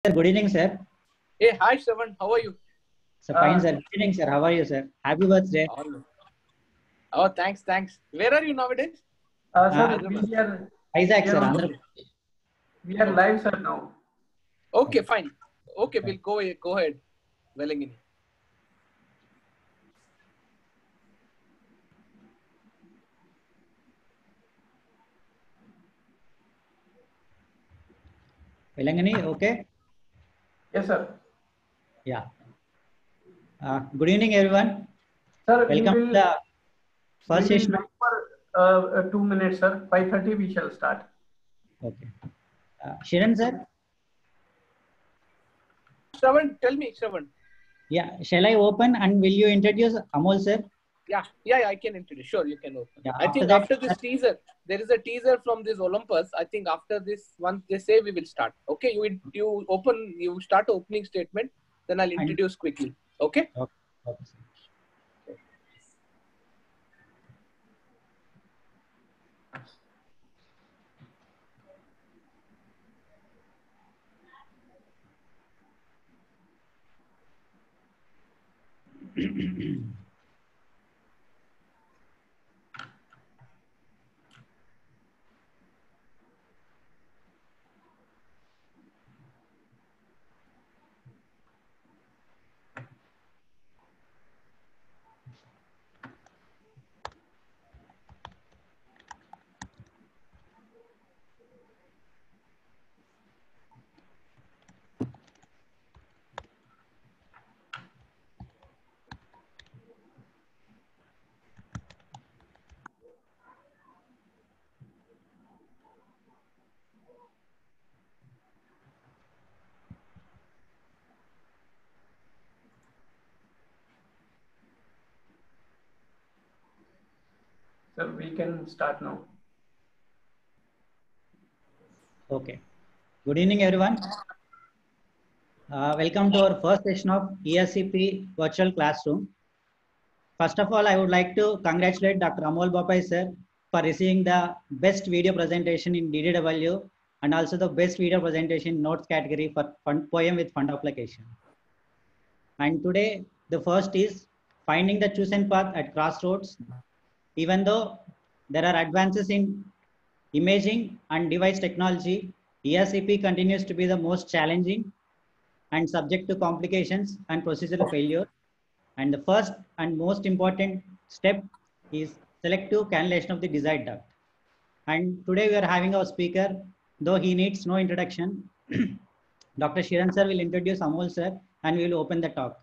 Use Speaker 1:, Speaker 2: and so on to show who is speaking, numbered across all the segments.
Speaker 1: Sir, good evening, sir.
Speaker 2: Hey, hi, Shravan. How are you?
Speaker 1: So fine, sir. Good evening, sir. How are you, sir? Happy birthday.
Speaker 2: Oh, thanks, thanks. Where are you nowadays?
Speaker 3: Sir,
Speaker 2: Hyderabad.
Speaker 1: Isaac,
Speaker 3: we
Speaker 1: sir.
Speaker 3: are on,
Speaker 1: Andhra.
Speaker 3: we are live, sir, now.
Speaker 2: Okay, fine. Okay, we'll go ahead. Velangini.
Speaker 1: Velangani, okay?
Speaker 3: Yes, sir.
Speaker 1: Yeah. Good evening, everyone.
Speaker 3: Sir,
Speaker 1: Welcome to the first
Speaker 3: we will
Speaker 1: session.
Speaker 3: wait for 2 minutes, sir. 5:30 we shall start.
Speaker 1: Okay. Shiran, sir.
Speaker 2: Shravan, tell me, Shravan.
Speaker 1: Yeah. Shall I open and will you introduce Amol, sir?
Speaker 2: Yeah, I can introduce. Sure, you can open.
Speaker 1: Yeah,
Speaker 2: I think after this teaser, there is a teaser from this Olympus. I think after this one, they say we will start. Okay, you start opening statement, then I'll introduce quickly. Okay?
Speaker 1: Okay. Okay, sir.
Speaker 3: Sir, we can start now.
Speaker 1: Okay. Good evening, everyone. Welcome to our first session of ESCP virtual classroom. First of all, I would like to congratulate Dr. Amol Bapai, sir, for receiving the best video presentation in DDW and also the best video presentation in notes category for poem with fund application. And today, the first is finding the chosen path at crossroads. Even though there are advances in imaging and device technology, ERCP continues to be the most challenging and subject to complications and procedural failure. And the first and most important step is selective cannulation of the desired duct. And today we are having our speaker, though he needs no introduction. Dr. Shiran sir will introduce Amol sir and we will open the talk.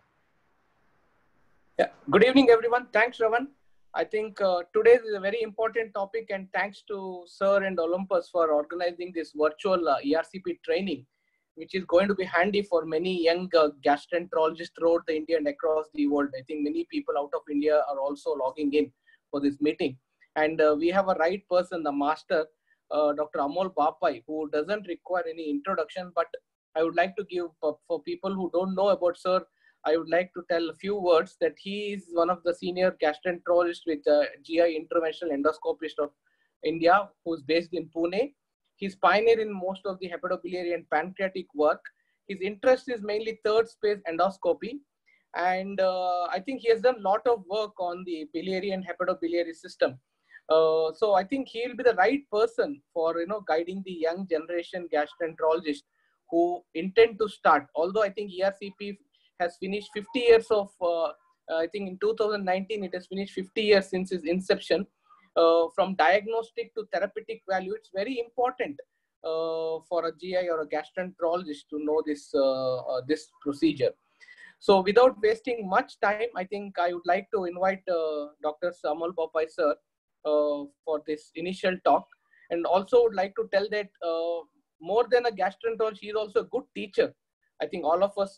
Speaker 2: Yeah. Good evening, everyone. Thanks, Shravan. I think today is a very important topic, and thanks to Sir and Olympus for organizing this virtual ERCP training, which is going to be handy for many young gastroenterologists throughout the India and across the world. I think many people out of India are also logging in for this meeting. And we have a right person, the master, Dr. Amol Bapai, who doesn't require any introduction, but I would like to give, for people who don't know about Sir, I would like to tell a few words that he is one of the senior gastroenterologists with GI Interventional Endoscopist of India, who's based in Pune. He's pioneer in most of the hepatobiliary and pancreatic work. His interest is mainly third space endoscopy. And I think he has done a lot of work on the biliary and hepatobiliary system. So I think he'll be the right person for guiding the young generation gastroenterologists who intend to start. Although I think ERCP has finished 50 years of, I think in 2019, it has finished 50 years since its inception. From diagnostic to therapeutic value, it's very important for a GI or a gastroenterologist to know this procedure. So without wasting much time, I think I would like to invite Dr. Amol Bapai sir for this initial talk. And also would like to tell that more than a gastroenterologist, he is also a good teacher. I think all of us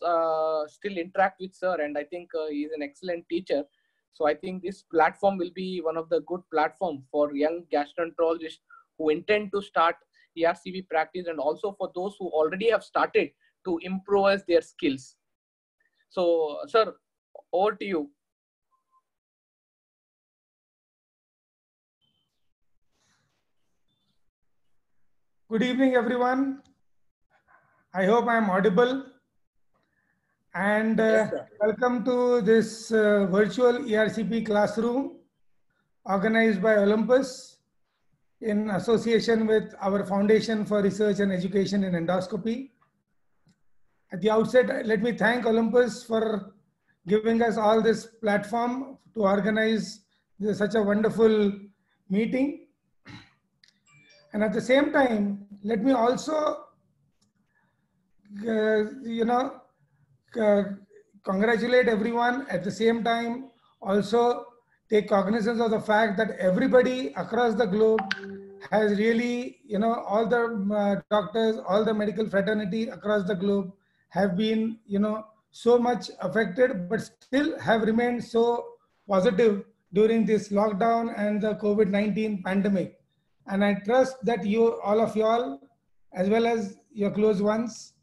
Speaker 2: still interact with sir, and I think he's an excellent teacher. So I think this platform will be one of the good platform for young gastroenterologists who intend to start ERCP practice, and also for those who already have started to improve their skills. So, sir, over to you.
Speaker 4: Good evening, everyone. I hope I am audible. And
Speaker 2: Yes, sir.
Speaker 4: welcome to this virtual ERCP classroom organized by Olympus in association with our Foundation for Research and Education in Endoscopy. At the outset, let me thank Olympus for giving us all this platform to organize such a wonderful meeting. And at the same time, let me also, congratulate everyone. At the same time, also take cognizance of the fact that everybody across the globe has really, all the doctors, all the medical fraternity across the globe have been, so much affected, but still have remained so positive during this lockdown and the COVID-19 pandemic. And I trust that all of y'all, as well as your close ones,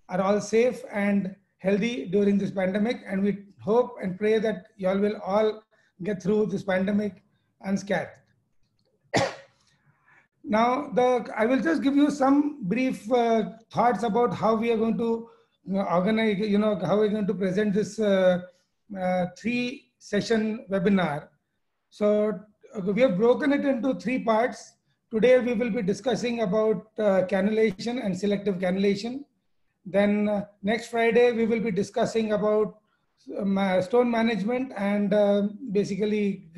Speaker 4: are all safe and healthy during this pandemic. And we hope and pray that y'all will all get through this pandemic unscathed. Now, I will just give you some brief thoughts about how we are going to organize, how we're going to present this 3-session webinar. So we have broken it into 3 parts. Today, we will be discussing about cannulation and selective cannulation. Then next Friday, we will be discussing about stone management and basically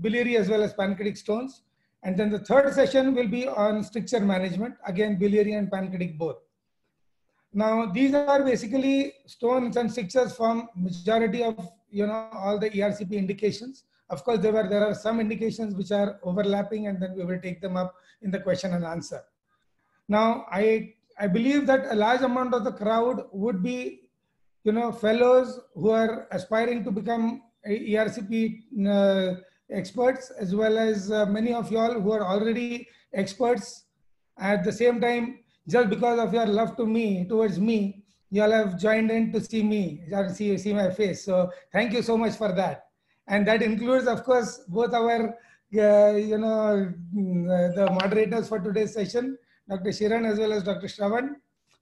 Speaker 4: biliary as well as pancreatic stones. And then the 3rd session will be on stricture management, again, biliary and pancreatic both. Now, these are basically stones and strictures from majority of, all the ERCP indications. Of course, there are some indications which are overlapping, and then we will take them up in the question and answer. Now, I believe that a large amount of the crowd would be, fellows who are aspiring to become ERCP experts, as well as many of y'all who are already experts. At the same time, just because of your love towards me, y'all have joined in to see me, see my face. So thank you so much for that. And that includes, of course, both our, the moderators for today's session, Dr. Shiran as well as Dr. Shravan.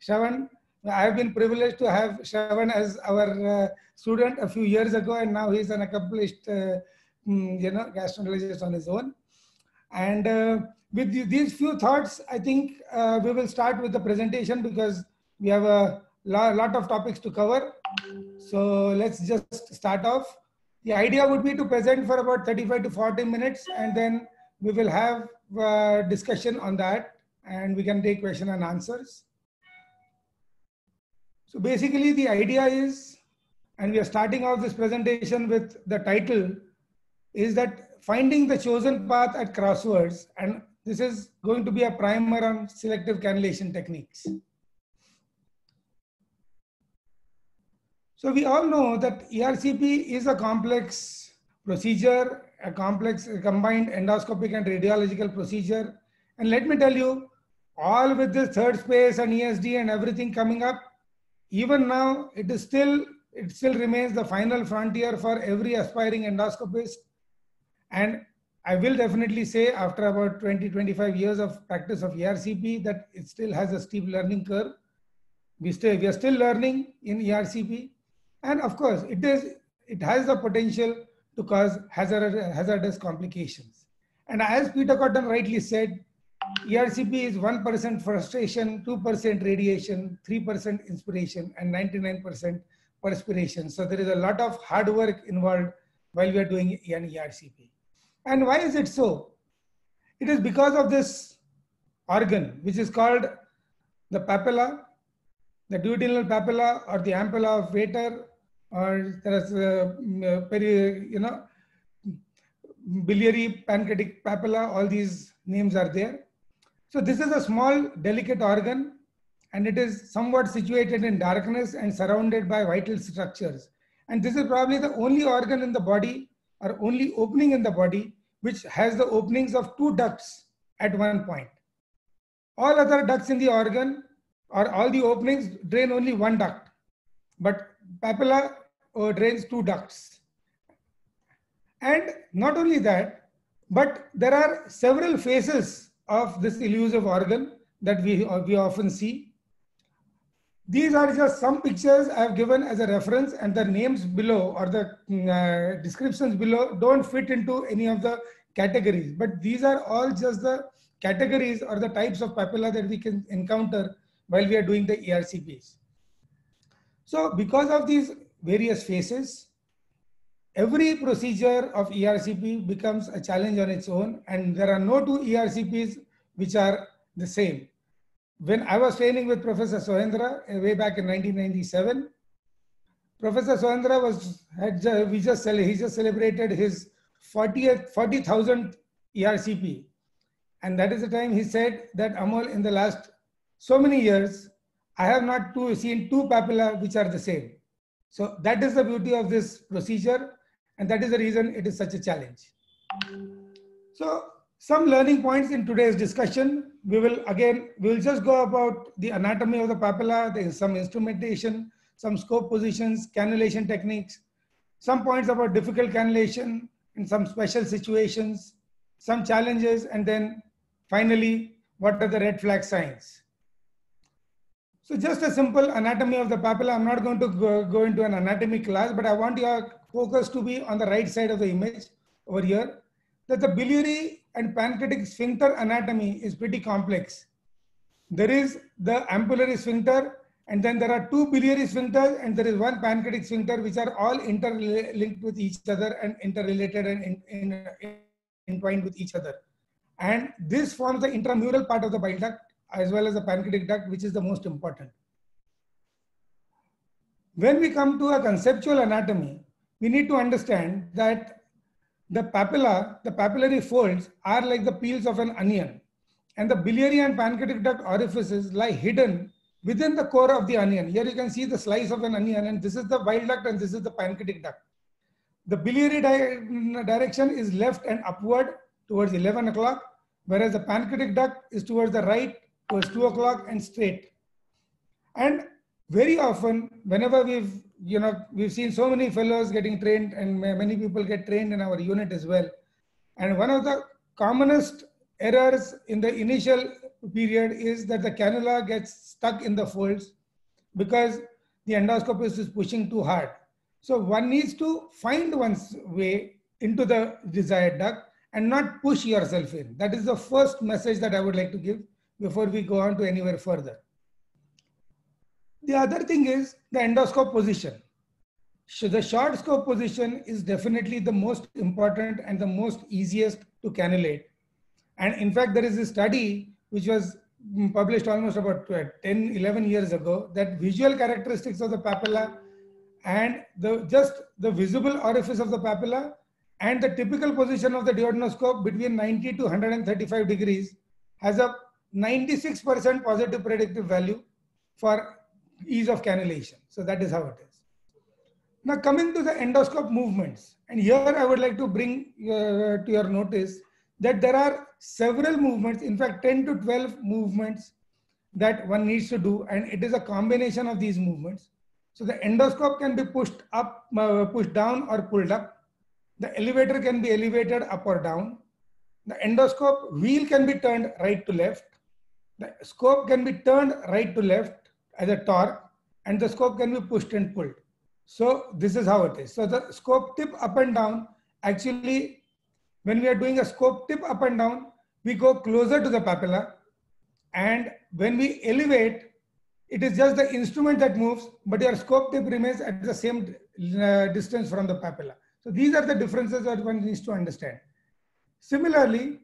Speaker 4: Shravan, I have been privileged to have Shravan as our student a few years ago, and now he's an accomplished, gastroenterologist on his own. And with these few thoughts, I think we will start with the presentation because we have a lot of topics to cover. So let's just start off. The idea would be to present for about 35 to 40 minutes, and then we will have discussion on that, and we can take question and answers. So basically the idea is, and we are starting off this presentation with the title, is that finding the chosen path at crosswords, and this is going to be a primer on selective cannulation techniques. So we all know that ERCP is a complex procedure, a complex combined endoscopic and radiological procedure. And let me tell you, all with this third space and ESD and everything coming up, even now, it still remains the final frontier for every aspiring endoscopist. And I will definitely say, after about 20-25 years of practice of ERCP, that it still has a steep learning curve. We are still learning in ERCP. And of course, it has the potential to cause hazardous complications. And as Peter Cotton rightly said, ERCP is 1% frustration, 2% radiation, 3% inspiration, and 99% perspiration. So there is a lot of hard work involved while we are doing an ERCP. And why is it so? It is because of this organ, which is called the papilla, the duodenal papilla, or the ampulla of Vater, or there is biliary pancreatic papilla. All these names are there. So this is a small, delicate organ, and it is somewhat situated in darkness and surrounded by vital structures. And this is probably the only organ in the body, or only opening in the body, which has the openings of 2 ducts at one point. All other ducts in the organ, or all the openings, drain only 1 duct, but papilla drains 2 ducts. And not only that, but there are several phases of this elusive organ that we often see. These are just some pictures I have given as a reference, and the names below or the descriptions below don't fit into any of the categories. But these are all just the categories or the types of papilla that we can encounter while we are doing the ERCPs. So because of these various phases, every procedure of ERCP becomes a challenge on its own, and there are no two ERCPs which are the same. When I was training with Professor Sohendra way back in 1997, Professor Sohendra he just celebrated his 40,000th ERCP. And that is the time he said that, Amol, in the last so many years, I have not seen two papilla which are the same. So that is the beauty of this procedure, and that is the reason it is such a challenge. So some learning points in today's discussion. We will just go about the anatomy of the papilla, there is some instrumentation, some scope positions, cannulation techniques, some points about difficult cannulation in some special situations, some challenges, and then finally, what are the red flag signs? So just a simple anatomy of the papilla. I'm not going to go into an anatomy class, but I want your focus to be on the right side of the image over here, that the biliary and pancreatic sphincter anatomy is pretty complex. There is the ampullary sphincter, and then there are two biliary sphincters, and there is one pancreatic sphincter, which are all interlinked with each other and interrelated and entwined with each other. And this forms the intramural part of the bile duct as well as the pancreatic duct, which is the most important. When we come to a conceptual anatomy, we need to understand that the papilla, the papillary folds are like the peels of an onion, and the biliary and pancreatic duct orifices lie hidden within the core of the onion. Here you can see the slice of an onion, and this is the bile duct and this is the pancreatic duct. The biliary direction is left and upward towards 11 o'clock, whereas the pancreatic duct is towards the right, towards 2 o'clock and straight. And very often, whenever we've seen so many fellows getting trained, and many people get trained in our unit as well. And one of the commonest errors in the initial period is that the cannula gets stuck in the folds because the endoscopist is pushing too hard. So one needs to find one's way into the desired duct and not push yourself in. That is the first message that I would like to give before we go on to anywhere further. The other thing is the endoscope position. So the short scope position is definitely the most important and the most easiest to cannulate. And in fact, there is a study which was published almost about 10, 11 years ago, that visual characteristics of the papilla and just the visible orifice of the papilla and the typical position of the duodenoscope between 90 to 135 degrees has a 96% positive predictive value for ease of cannulation. So that is how it is. Now coming to the endoscope movements, and here I would like to bring to your notice that there are several movements, in fact 10 to 12 movements that one needs to do, and it is a combination of these movements. So the endoscope can be pushed up, pushed down or pulled up. The elevator can be elevated up or down. The endoscope wheel can be turned right to left. The scope can be turned right to left as a torque, and the scope can be pushed and pulled. So this is how it is. So the scope tip up and down, actually, when we are doing a scope tip up and down, we go closer to the papilla. And when we elevate, it is just the instrument that moves, but your scope tip remains at the same distance from the papilla. So these are the differences that one needs to understand. Similarly,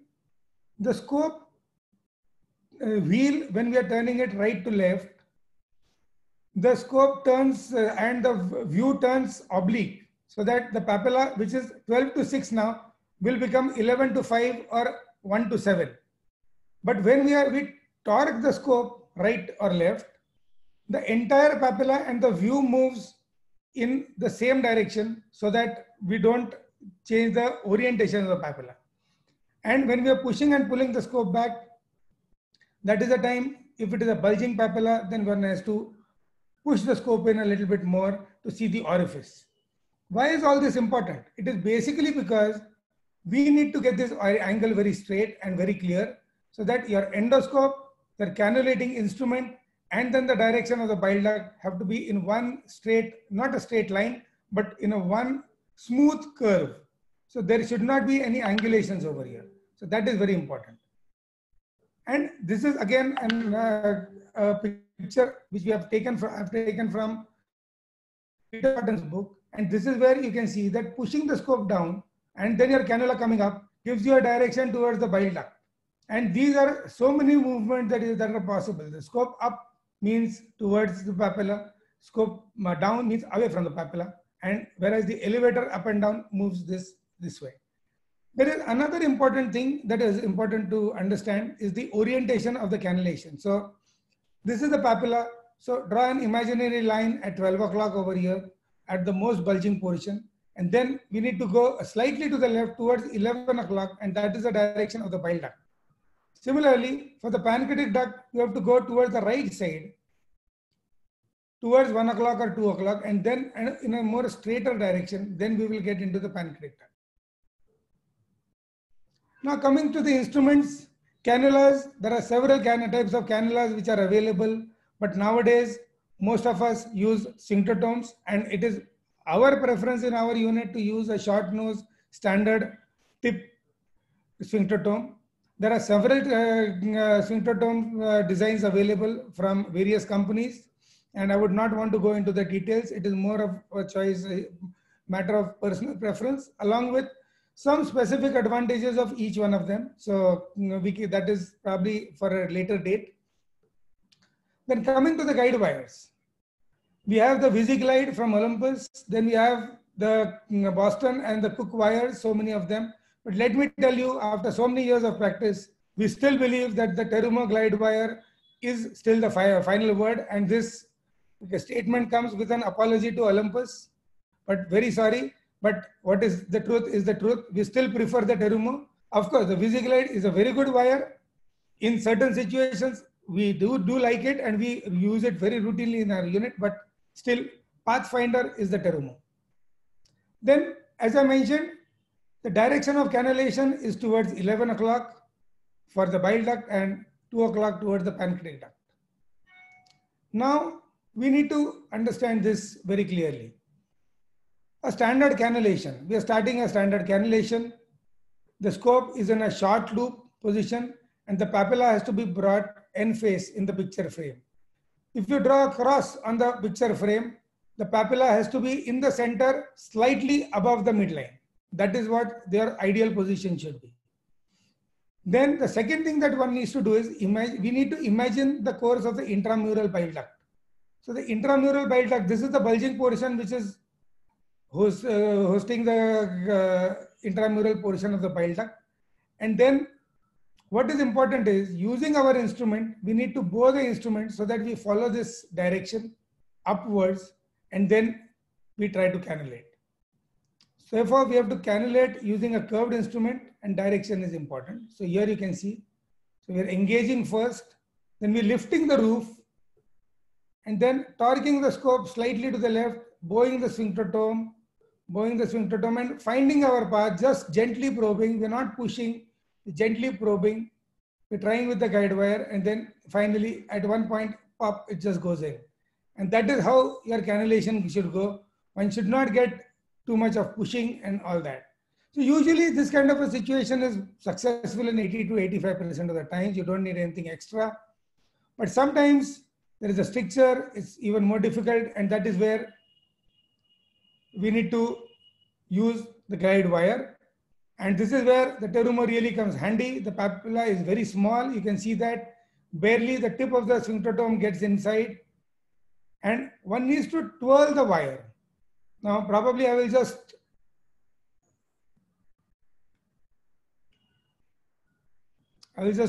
Speaker 4: the scope wheel, when we are turning it right to left, the scope turns and the view turns oblique, so that the papilla, which is 12 to 6 now, will become 11 to 5 or 1 to 7. But when we torque the scope right or left, the entire papilla and the view moves in the same direction, so that we don't change the orientation of the papilla. And when we are pushing and pulling the scope back, that is the time, if it is a bulging papilla, then one has to push the scope in a little bit more to see the orifice. Why is all this important? It is basically because we need to get this angle very straight and very clear, so that your endoscope, the cannulating instrument, and then the direction of the bile duct have to be in one straight, not a straight line, but in a one smooth curve. So there should not be any angulations over here. So that is very important. And this is again a picture which we have taken from, Peter Barton's book. And this is where you can see that pushing the scope down and then your cannula coming up gives you a direction towards the bile duct. And these are so many movements that are possible. The scope up means towards the papilla, scope down means away from the papilla, and whereas the elevator up and down moves this way. There is another important thing that is important to understand is the orientation of the cannulation. So this is the papilla. So draw an imaginary line at 12 o'clock over here at the most bulging portion. And then we need to go slightly to the left towards 11 o'clock, and that is the direction of the bile duct. Similarly, for the pancreatic duct, you have to go towards the right side, towards 1 o'clock or 2 o'clock, and then in a more straighter direction, then we will get into the pancreatic duct. Now coming to the instruments, cannulas, there are several types of cannulas which are available, but nowadays, most of us use sphincterotomes, and it is our preference in our unit to use a short nose standard tip sphincterotome. There are several sphincterotome designs available from various companies, and I would not want to go into the details. It is more of a choice, a matter of personal preference, along with some specific advantages of each one of them. So that is probably for a later date. Then coming to the guide wires, we have the VisiGlide from Olympus. Then we have the Boston and the Cook wires, so many of them. But let me tell you, after so many years of practice, we still believe that the Terumo glide wire is still the final word. And this statement comes with an apology to Olympus. But very sorry, but what is the truth is the truth. We still prefer the Terumo. Of course, the VisiGlide is a very good wire. In certain situations, we do like it and we use it very routinely in our unit, but still Pathfinder is the Terumo. Then, as I mentioned, the direction of cannulation is towards 11 o'clock for the bile duct and 2 o'clock towards the pancreatic duct. Now, we need to understand this very clearly. A standard cannulation, we are starting a standard cannulation. The scope is in a short loop position and the papilla has to be brought end face in the picture frame. If you draw a cross on the picture frame, the papilla has to be in the center, slightly above the midline. That is what their ideal position should be. Then the second thing that one needs to do is we need to imagine the course of the intramural bile duct. So the intramural bile duct, this is the bulging portion which is hosting the intramural portion of the bile duct. And then what is important is using our instrument, we need to bore the instrument so that we follow this direction upwards and then we try to cannulate. So therefore, we have to cannulate using a curved instrument and direction is important. So here you can see, so we are engaging first, then we're lifting the roof and then torquing the scope slightly to the left, bowing the sphincterotome and finding our path, just gently probing. We're not pushing, gently probing. We're trying with the guide wire and then finally at one point, pop, it just goes in. And that is how your cannulation should go. One should not get too much of pushing and all that. So usually this kind of a situation is successful in 80 to 85% of the times. You don't need anything extra. But sometimes there is a stricture, it's even more difficult, and that is where we need to use the guide wire. And this is where the Terumo really comes handy. The papilla is very small. You can see that barely the tip of the sphincterotome gets inside. And one needs to twirl the wire. Now, probably I will just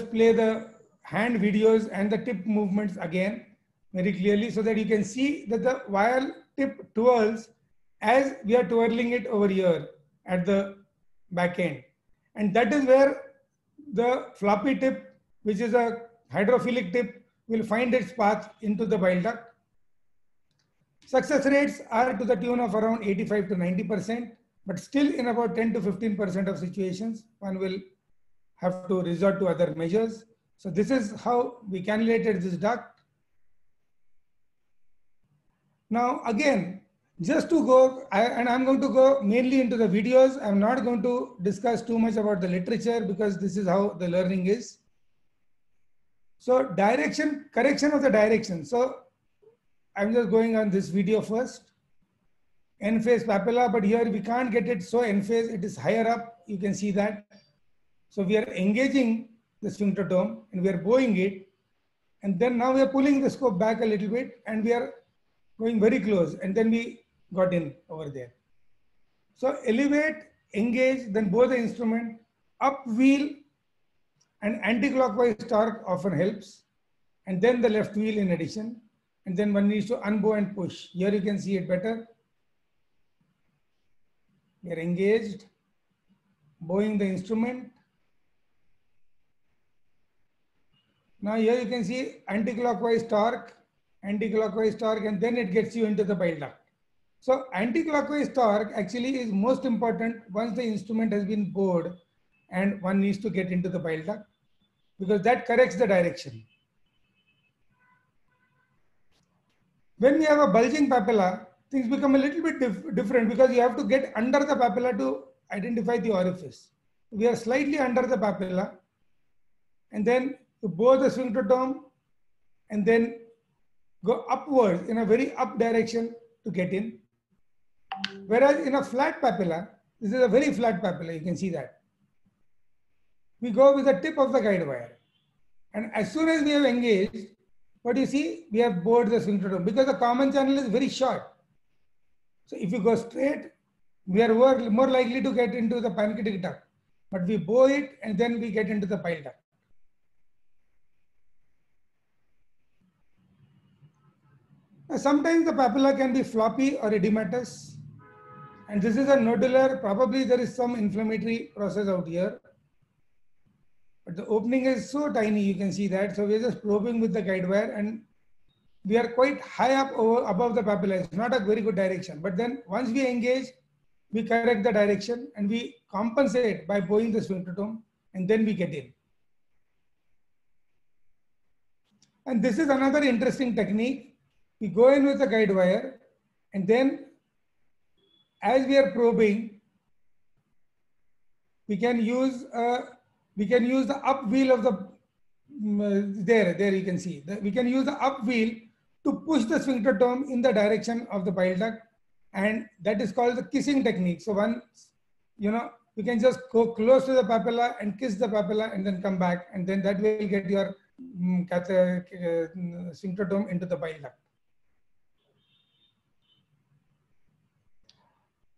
Speaker 4: play the hand videos and the tip movements again very clearly so that you can see that the wire tip twirls as we are twirling it over here at the back end. And that is where the floppy tip, which is a hydrophilic tip, will find its path into the bile duct. Success rates are to the tune of around 85 to 90%, but still in about 10 to 15% of situations, one will have to resort to other measures. So this is how we cannulated this duct. Now again, just to go, I'm going to go mainly into the videos. I'm not going to discuss too much about the literature because this is how the learning is. So correction of the direction. So I'm just going on this video first. End-phase papilla, but here we can't get it so end-phase, it is higher up, you can see that. So we are engaging the sphincterotome and we are bowing it. And then now we are pulling the scope back a little bit and we are going very close, and then we got in over there. So elevate, engage, then bow the instrument, up wheel, and anti-clockwise torque often helps, and then the left wheel in addition, and then one needs to unbow and push. Here you can see it better. We are engaged, bowing the instrument. Now here you can see anti-clockwise torque, and then it gets you into the bile duct. So anti-clockwise torque actually is most important once the instrument has been bowed and one needs to get into the bile duct, because that corrects the direction. When we have a bulging papilla, things become a little bit different because you have to get under the papilla to identify the orifice. We are slightly under the papilla, and then you bow the sphincterotome and then go upwards in a very up direction to get in. Whereas in a flat papilla, this is a very flat papilla, you can see that. We go with the tip of the guide wire. And as soon as we have engaged, what you see, we have bowed the sphincterotome because the common channel is very short. So if you go straight, we are more likely to get into the pancreatic duct. But we bow it and then we get into the bile duct. Sometimes the papilla can be floppy or edematous, and this is a nodular. Probably there is some inflammatory process out here, but the opening is so tiny, you can see that. So we are just probing with the guide wire, and we are quite high up above the papilla. It's not a very good direction, but then once we engage, we correct the direction and we compensate by bowing the sphincterotome, and then we get in. And this is another interesting technique. We go in with the guide wire, and then as we are probing, we can use the up wheel of the there you can see that we can use the up wheel to push the sphincterotome in the direction of the bile duct, and that is called the kissing technique. So once you can just go close to the papilla and kiss the papilla and then come back, and then that will get your sphincterotome into the bile duct.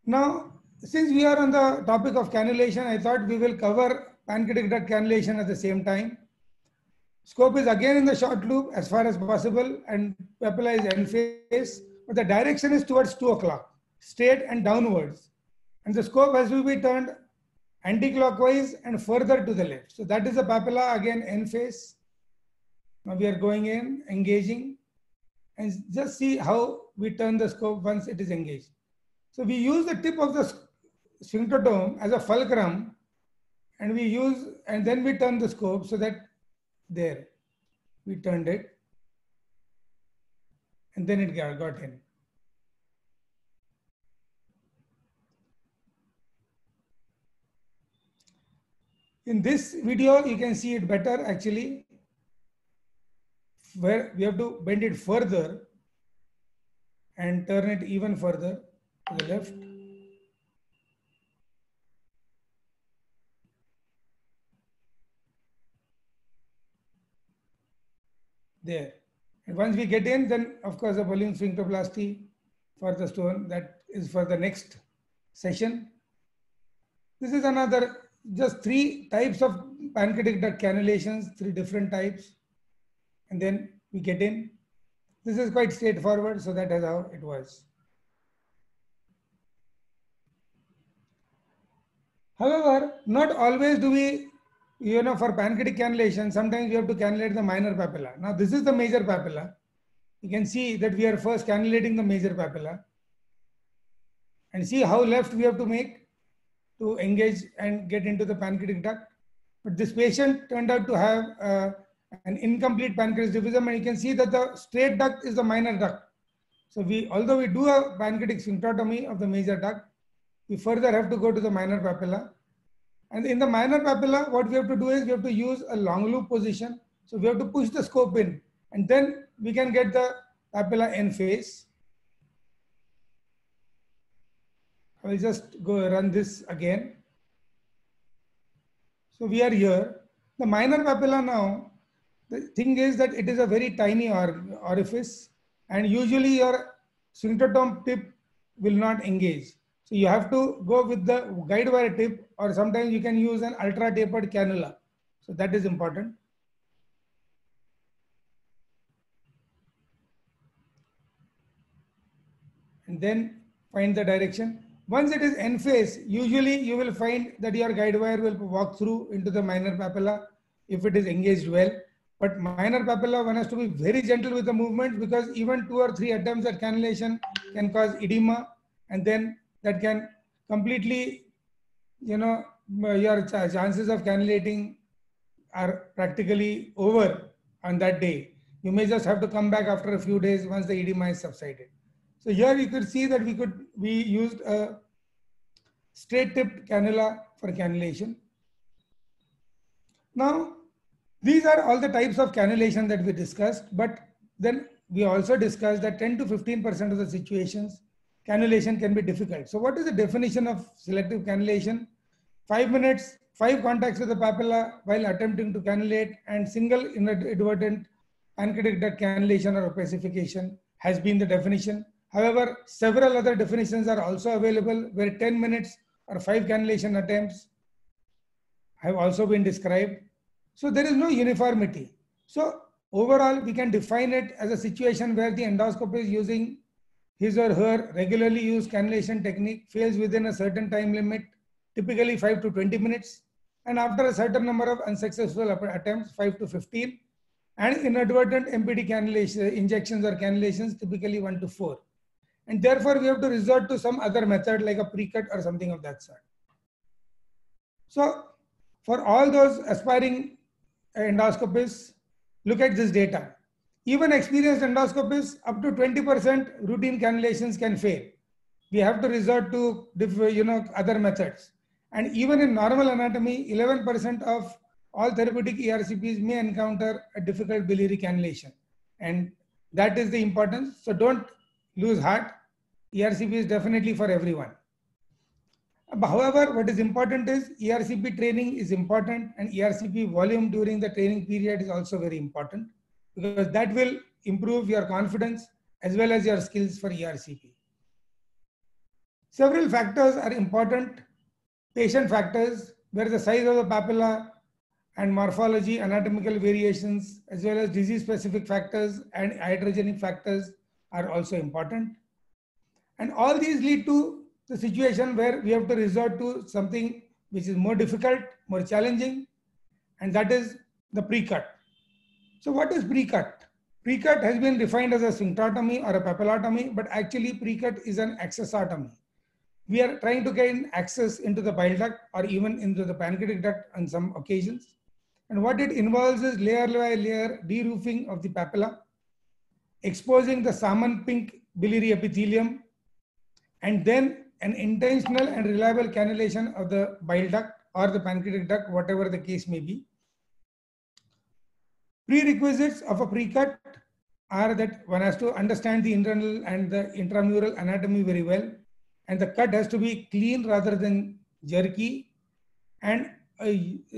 Speaker 4: Now, since we are on the topic of cannulation, I thought we will cover pancreatic duct cannulation at the same time. Scope is again in the short loop as far as possible, and papilla is end phase, but the direction is towards 2 o'clock, straight and downwards. And the scope has to be turned anti-clockwise and further to the left. So that is the papilla, again end phase. Now we are going in, engaging, and just see how we turn the scope once it is engaged. So we use the tip of the sphincterotome as a fulcrum, and then we turn the scope so that there we turned it, and then it got in. In this video, you can see it better actually, where we have to bend it further and turn it even further to the left. There. And once we get in, then of course the balloon sphincteroplasty for the stone, that is for the next session. This is another, just 3 types of pancreatic duct cannulations, 3 different types. And then we get in. This is quite straightforward, so that is how it was. However, not always do we, for pancreatic cannulation, sometimes we have to cannulate the minor papilla. Now this is the major papilla. You can see that we are first cannulating the major papilla. And see how left we have to make to engage and get into the pancreatic duct. But this patient turned out to have an incomplete pancreas divisum, and you can see that the straight duct is the minor duct. So although we do a pancreatic sphincterotomy of the major duct, we further have to go to the minor papilla. And in the minor papilla, what we have to do is we have to use a long loop position. So we have to push the scope in, and then we can get the papilla end face. I will just go run this again. So we are here. The minor papilla now, the thing is that it is a very tiny orifice, and usually your sphincterotome tip will not engage. So you have to go with the guide wire tip, or sometimes you can use an ultra tapered cannula. So that is important. And then find the direction. Once it is end face, usually you will find that your guide wire will walk through into the minor papilla if it is engaged well. But minor papilla, one has to be very gentle with the movements, because even 2 or 3 attempts at cannulation can cause edema, and then that can completely, your chances of cannulating are practically over on that day. You may just have to come back after a few days once the edema is subsided. So here you could see that we used a straight tipped cannula for cannulation. Now, these are all the types of cannulation that we discussed, but then we also discussed that 10 to 15% of the situations, cannulation can be difficult. So what is the definition of selective cannulation? 5 minutes, 5 contacts with the papilla while attempting to cannulate, and single inadvertent pancreatic duct cannulation or opacification has been the definition. However, several other definitions are also available, where 10 minutes or 5 cannulation attempts have also been described. So there is no uniformity. So overall, we can define it as a situation where the endoscopist using his or her regularly used cannulation technique fails within a certain time limit, typically 5 to 20 minutes, and after a certain number of unsuccessful attempts, 5 to 15, and inadvertent MPD cannulation injections or cannulations, typically 1 to 4. And therefore, we have to resort to some other method like a pre-cut or something of that sort. So for all those aspiring endoscopists, look at this data. Even experienced endoscopists, up to 20% routine cannulations can fail. We have to resort to other methods. And even in normal anatomy, 11% of all therapeutic ERCPs may encounter a difficult biliary cannulation. And that is the importance. So don't lose heart. ERCP is definitely for everyone. However, what is important is ERCP training is important, and ERCP volume during the training period is also very important, because that will improve your confidence as well as your skills for ERCP. Several factors are important. Patient factors, where the size of the papilla and morphology, anatomical variations, as well as disease-specific factors and iatrogenic factors are also important. And all these lead to the situation where we have to resort to something which is more difficult, more challenging, and that is the pre-cut. So what is pre-cut? Pre-cut has been defined as a sphincterotomy or a papillotomy, but actually pre-cut is an accessotomy. We are trying to gain access into the bile duct or even into the pancreatic duct on some occasions. And what it involves is layer by layer de-roofing of the papilla, exposing the salmon pink biliary epithelium, and then an intentional and reliable cannulation of the bile duct or the pancreatic duct, whatever the case may be. Prerequisites of a pre-cut are that one has to understand the internal and the intramural anatomy very well, and the cut has to be clean rather than jerky, and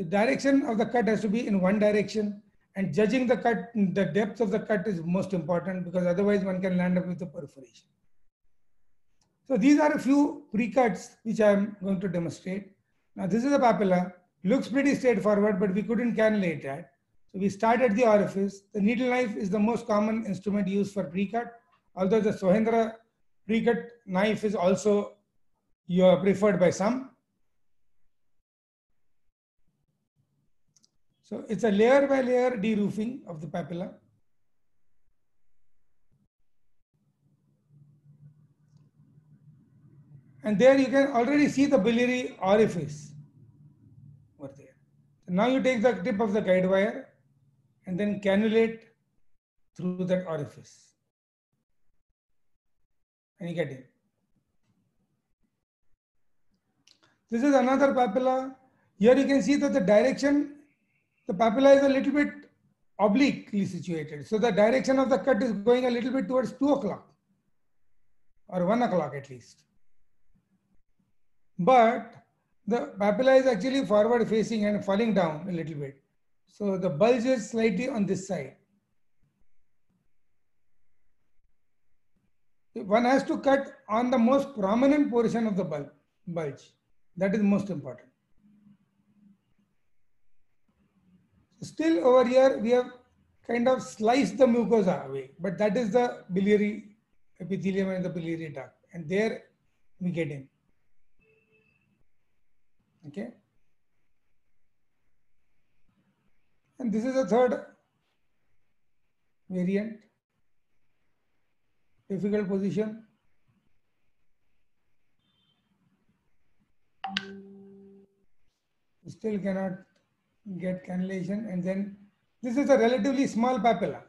Speaker 4: direction of the cut has to be in one direction, and judging the cut, the depth of the cut is most important, because otherwise one can land up with a perforation. So these are a few pre-cuts which I am going to demonstrate. Now this is a papilla, looks pretty straightforward, but we couldn't cannulate that. So we start at the orifice. The needle knife is the most common instrument used for pre-cut, although the Sohendra pre-cut knife is also preferred by some. So it's a layer by layer de-roofing of the papilla. And there you can already see the biliary orifice over there. So now you take the tip of the guide wire and then cannulate through that orifice. and you get in. This is another papilla. Here you can see that the direction, the papilla is a little bit obliquely situated. So the direction of the cut is going a little bit towards 2 o'clock or 1 o'clock at least. But the papilla is actually forward facing and falling down a little bit. So the bulge is slightly on this side. One has to cut on the most prominent portion of the bulge. That is most important. Still over here, we have kind of sliced the mucosa away, but that is the biliary epithelium and the biliary duct, and there we get in. Okay. And this is the third variant. Difficult position. Still cannot get cannulation, and then this is a relatively small papilla,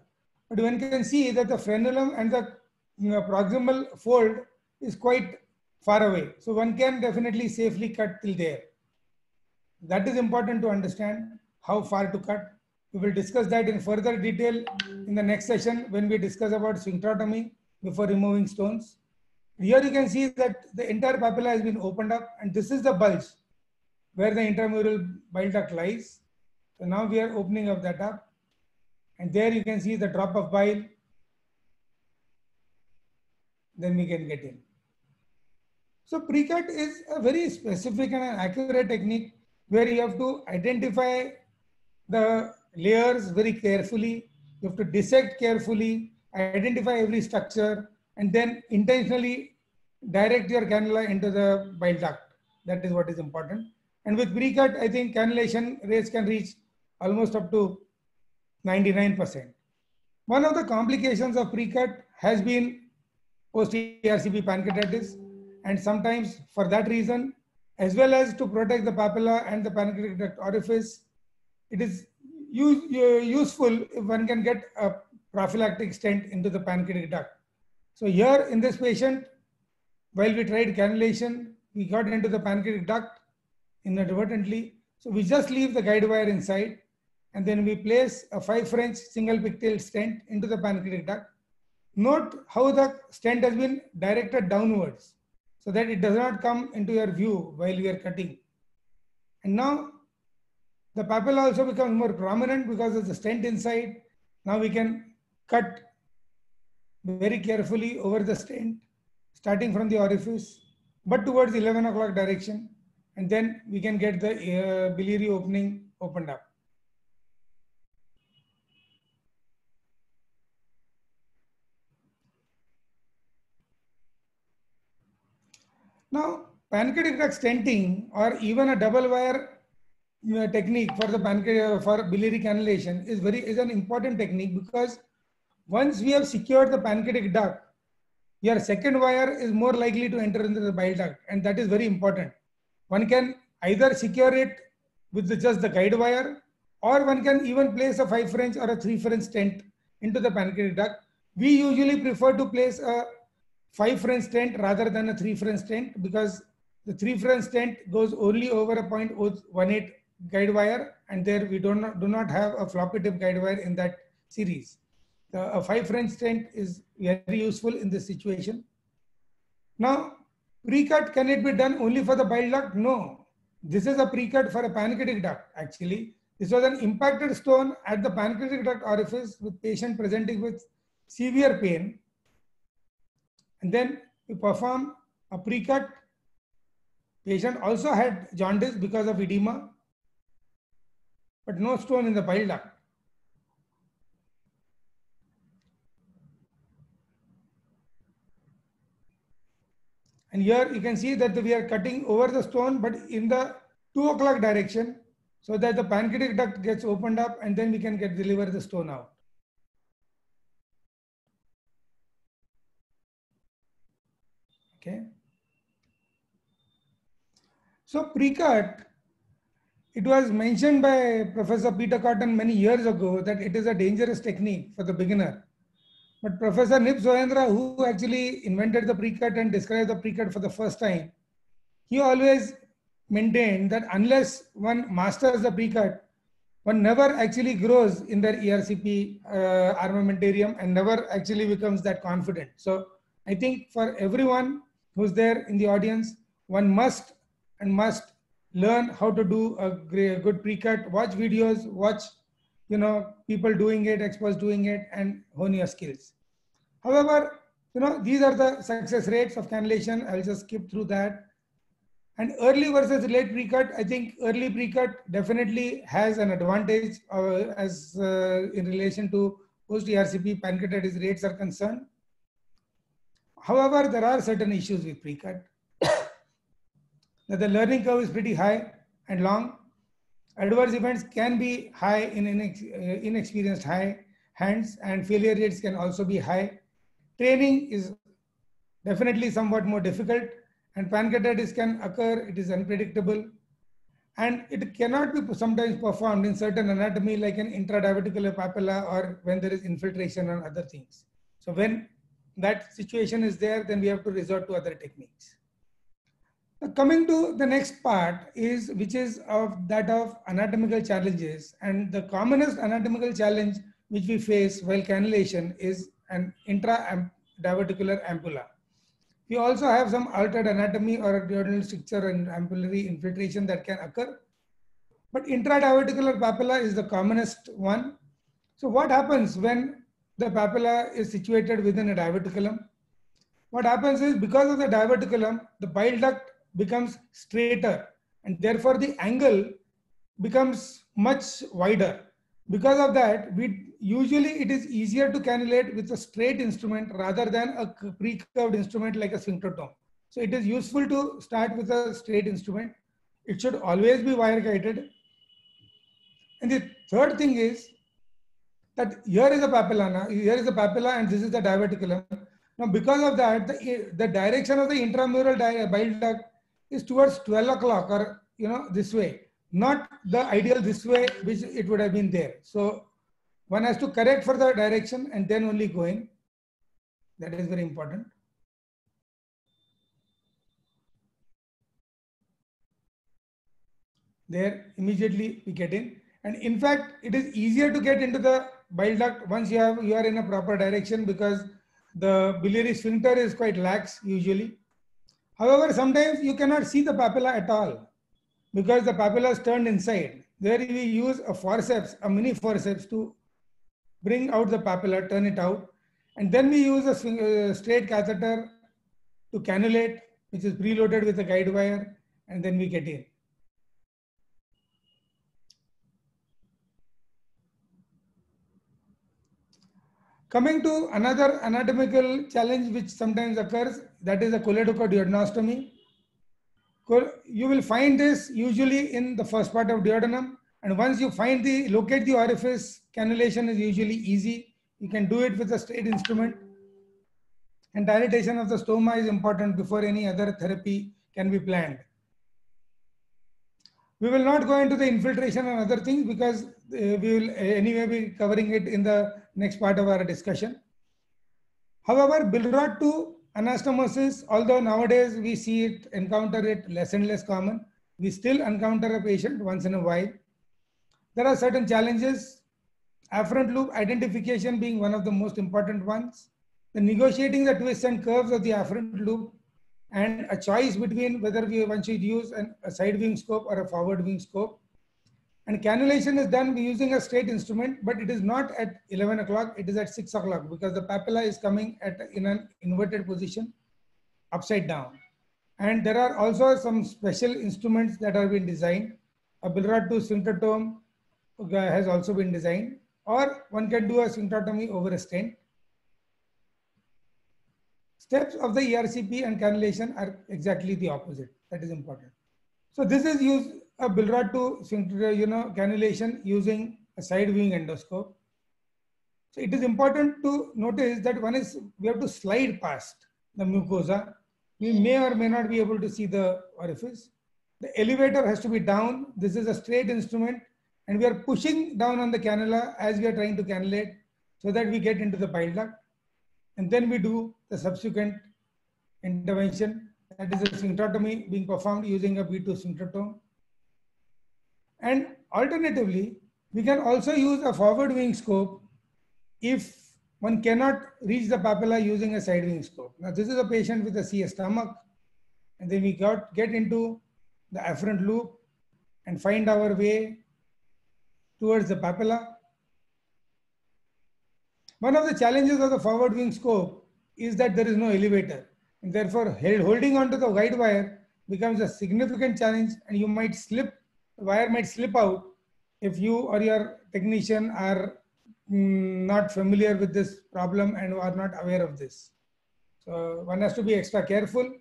Speaker 4: but one can see that the frenulum and the proximal fold is quite far away, so one can definitely safely cut till there. That is important to understand how far to cut. We will discuss that in further detail in the next session when we discuss about sphincterotomy before removing stones. Here you can see that the entire papilla has been opened up, and this is the bulge where the intramural bile duct lies. So now we are opening up that up, and there you can see the drop of bile. Then we can get in. So pre-cut is a very specific and an accurate technique where you have to identify the layers very carefully. You have to dissect carefully, identify every structure, and then intentionally direct your cannula into the bile duct. That is what is important. And with pre-cut, I think cannulation rates can reach almost up to 99%. One of the complications of pre-cut has been post-ERCP pancreatitis, and sometimes for that reason, as well as to protect the papilla and the pancreatic duct orifice, it is useful if one can get a prophylactic stent into the pancreatic duct. So here in this patient, while we tried cannulation, we got into the pancreatic duct inadvertently. So we just leave the guide wire inside, and then we place a 5 French single pigtail stent into the pancreatic duct. Note how the stent has been directed downwards so that it does not come into your view while we are cutting. And now the papilla also becomes more prominent because of the stent inside. Now we can cut very carefully over the stent, starting from the orifice, but towards 11 o'clock direction, and then we can get the biliary opening opened up. Now, pancreatic duct stenting or even a double wire technique for the for biliary cannulation is an important technique, because once we have secured the pancreatic duct, your second wire is more likely to enter into the bile duct, and that is very important. One can either secure it with just the guide wire, or one can even place a 5 French or a 3 French stent into the pancreatic duct. We usually prefer to place a 5 French stent rather than a 3 French stent, because the 3 French stent goes only over a 0.18 guide wire, and there we do not have a floppy tip guide wire in that series. A 5 French stent is very useful in this situation. Now, pre-cut, can it be done only for the bile duct? No. This is a pre-cut for a pancreatic duct actually. This was an impacted stone at the pancreatic duct orifice with patient presenting with severe pain. And then we perform a pre-cut. Patient also had jaundice because of edema, but no stone in the bile duct. And here you can see that we are cutting over the stone, but in the 2 o'clock direction, so that the pancreatic duct gets opened up, and then we can deliver the stone out. Okay. So pre-cut, it was mentioned by Professor Peter Cotton many years ago that it is a dangerous technique for the beginner. But Professor Nip Sohendra, who actually invented the precut and described the precut for the first time, he always maintained that unless one masters the precut, one never actually grows in their ERCP armamentarium and never actually becomes that confident. So I think for everyone who's there in the audience, one must learn how to do a good precut, watch videos, watch people doing it, experts doing it, and hone your skills. However, these are the success rates of cannulation. I'll just skip through that. And early versus late precut, I think early precut definitely has an advantage in relation to post ERCP pancreatitis rates are concerned. However, there are certain issues with precut. That the learning curve is pretty high and long. Adverse events can be high in inexperienced hands, and failure rates can also be high. Training is definitely somewhat more difficult, and pancreatitis can occur. It is unpredictable, and it cannot be sometimes performed in certain anatomy like an intradiverticular papilla or when there is infiltration and other things. So when that situation is there, then we have to resort to other techniques. Coming to the next part which is of anatomical challenges, and the commonest anatomical challenge which we face while cannulation is an intradiverticular ampulla. We also have some altered anatomy or duodenal stricture and ampullary infiltration that can occur, but intradiverticular papilla is the commonest one. So what happens when the papilla is situated within a diverticulum? What happens is, because of the diverticulum, the bile duct becomes straighter, and therefore the angle becomes much wider. Because of that, it is easier to cannulate with a straight instrument rather than a pre-curved instrument like a sphincterotome. So it is useful to start with a straight instrument. It should always be wire guided. And the third thing is that here is a papilla and this is the diverticulum. Now, because of that, the direction of the intramural bile duct is towards 12 o'clock or this way, not the ideal this way which it would have been there. So one has to correct for the direction and then only go in. That is very important. There immediately we get in, and in fact it is easier to get into the bile duct once you are in a proper direction, because the biliary sphincter is quite lax usually. However, sometimes you cannot see the papilla at all because the papilla is turned inside. There we use a forceps, a mini forceps, to bring out the papilla, turn it out, and then we use a straight catheter to cannulate, which is preloaded with a guide wire, and then we get in. Coming to another anatomical challenge which sometimes occurs, that is a choledochoduodenostomy. You will find this usually in the first part of duodenum, and once you locate the orifice, cannulation is usually easy. You can do it with a straight instrument, and dilatation of the stoma is important before any other therapy can be planned. We will not go into the infiltration and other things because we will anyway be covering it in the next part of our discussion. However, Billrod 2 anastomosis, although nowadays we encounter it less and less common, we still encounter a patient once in a while. There are certain challenges, afferent loop identification being one of the most important ones, the negotiating the twists and curves of the afferent loop, and a choice between whether one should use a side wing scope or a forward wing scope. And cannulation is done using a straight instrument, but it is not at 11 o'clock, it is at 6 o'clock because the papilla is coming in an inverted position, upside down. And there are also some special instruments that have been designed. A Billrod 2 sphincterotome has also been designed, or one can do a sphincterotomy over a stent. Steps of the ERCP and cannulation are exactly the opposite. That is important. So this is a Billrod 2 cannulation using a side wing endoscope. So it is important to notice that we have to slide past the mucosa. We may or may not be able to see the orifice. The elevator has to be down. This is a straight instrument, and we are pushing down on the cannula as we are trying to cannulate so that we get into the bile duct. and then we do the subsequent intervention, that is a sphincterotomy being performed using a B2 sphincterotome. And alternatively, we can also use a forward wing scope if one cannot reach the papilla using a side wing scope. Now, this is a patient with a CS stomach, and then we get into the afferent loop and find our way towards the papilla. One of the challenges of the forward wing scope is that there is no elevator, and therefore holding onto the guide wire becomes a significant challenge, and you might slip, the wire might slip out if you or your technician are not familiar with this problem and are not aware of this. So one has to be extra careful.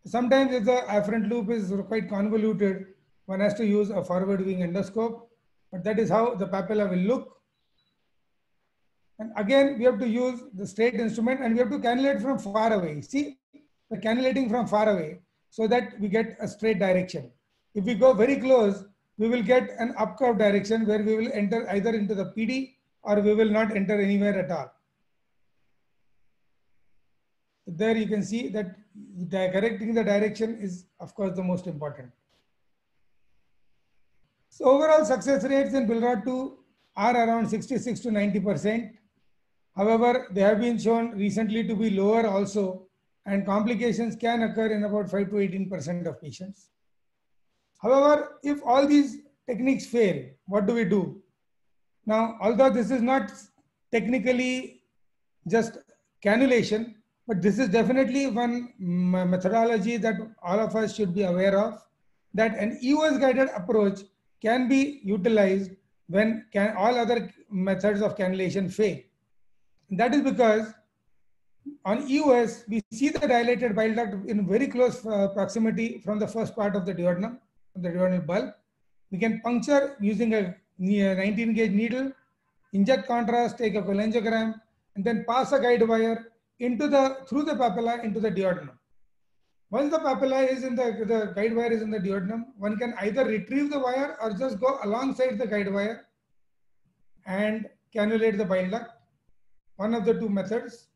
Speaker 4: Sometimes if the afferent loop is quite convoluted, one has to use a forward wing endoscope, but that is how the papilla will look. And again, we have to use the straight instrument, and we have to cannulate from far away. See, we're cannulating from far away so that we get a straight direction. If we go very close, we will get an upcurve direction where we will enter either into the PD or we will not enter anywhere at all. There you can see that correcting the direction is, of course, the most important. So overall success rates in Billrod-2 are around 66 to 90%. However, they have been shown recently to be lower also, and complications can occur in about 5 to 18% of patients. However, if all these techniques fail, what do we do? Now, although this is not technically just cannulation, but this is definitely one methodology that all of us should be aware of, that an EOS guided approach can be utilized when all other methods of cannulation fail. And that is because on EOS, we see the dilated bile duct in very close proximity from the first part of the duodenum, the duodenal bulb. We can puncture using a 19 gauge needle, inject contrast, take a cholangiogram, and then pass a guide wire through the papilla into the duodenum. Once the papilla is in the guide wire is in the duodenum, one can either retrieve the wire or just go alongside the guide wire and cannulate the bile duct. One of the two methods.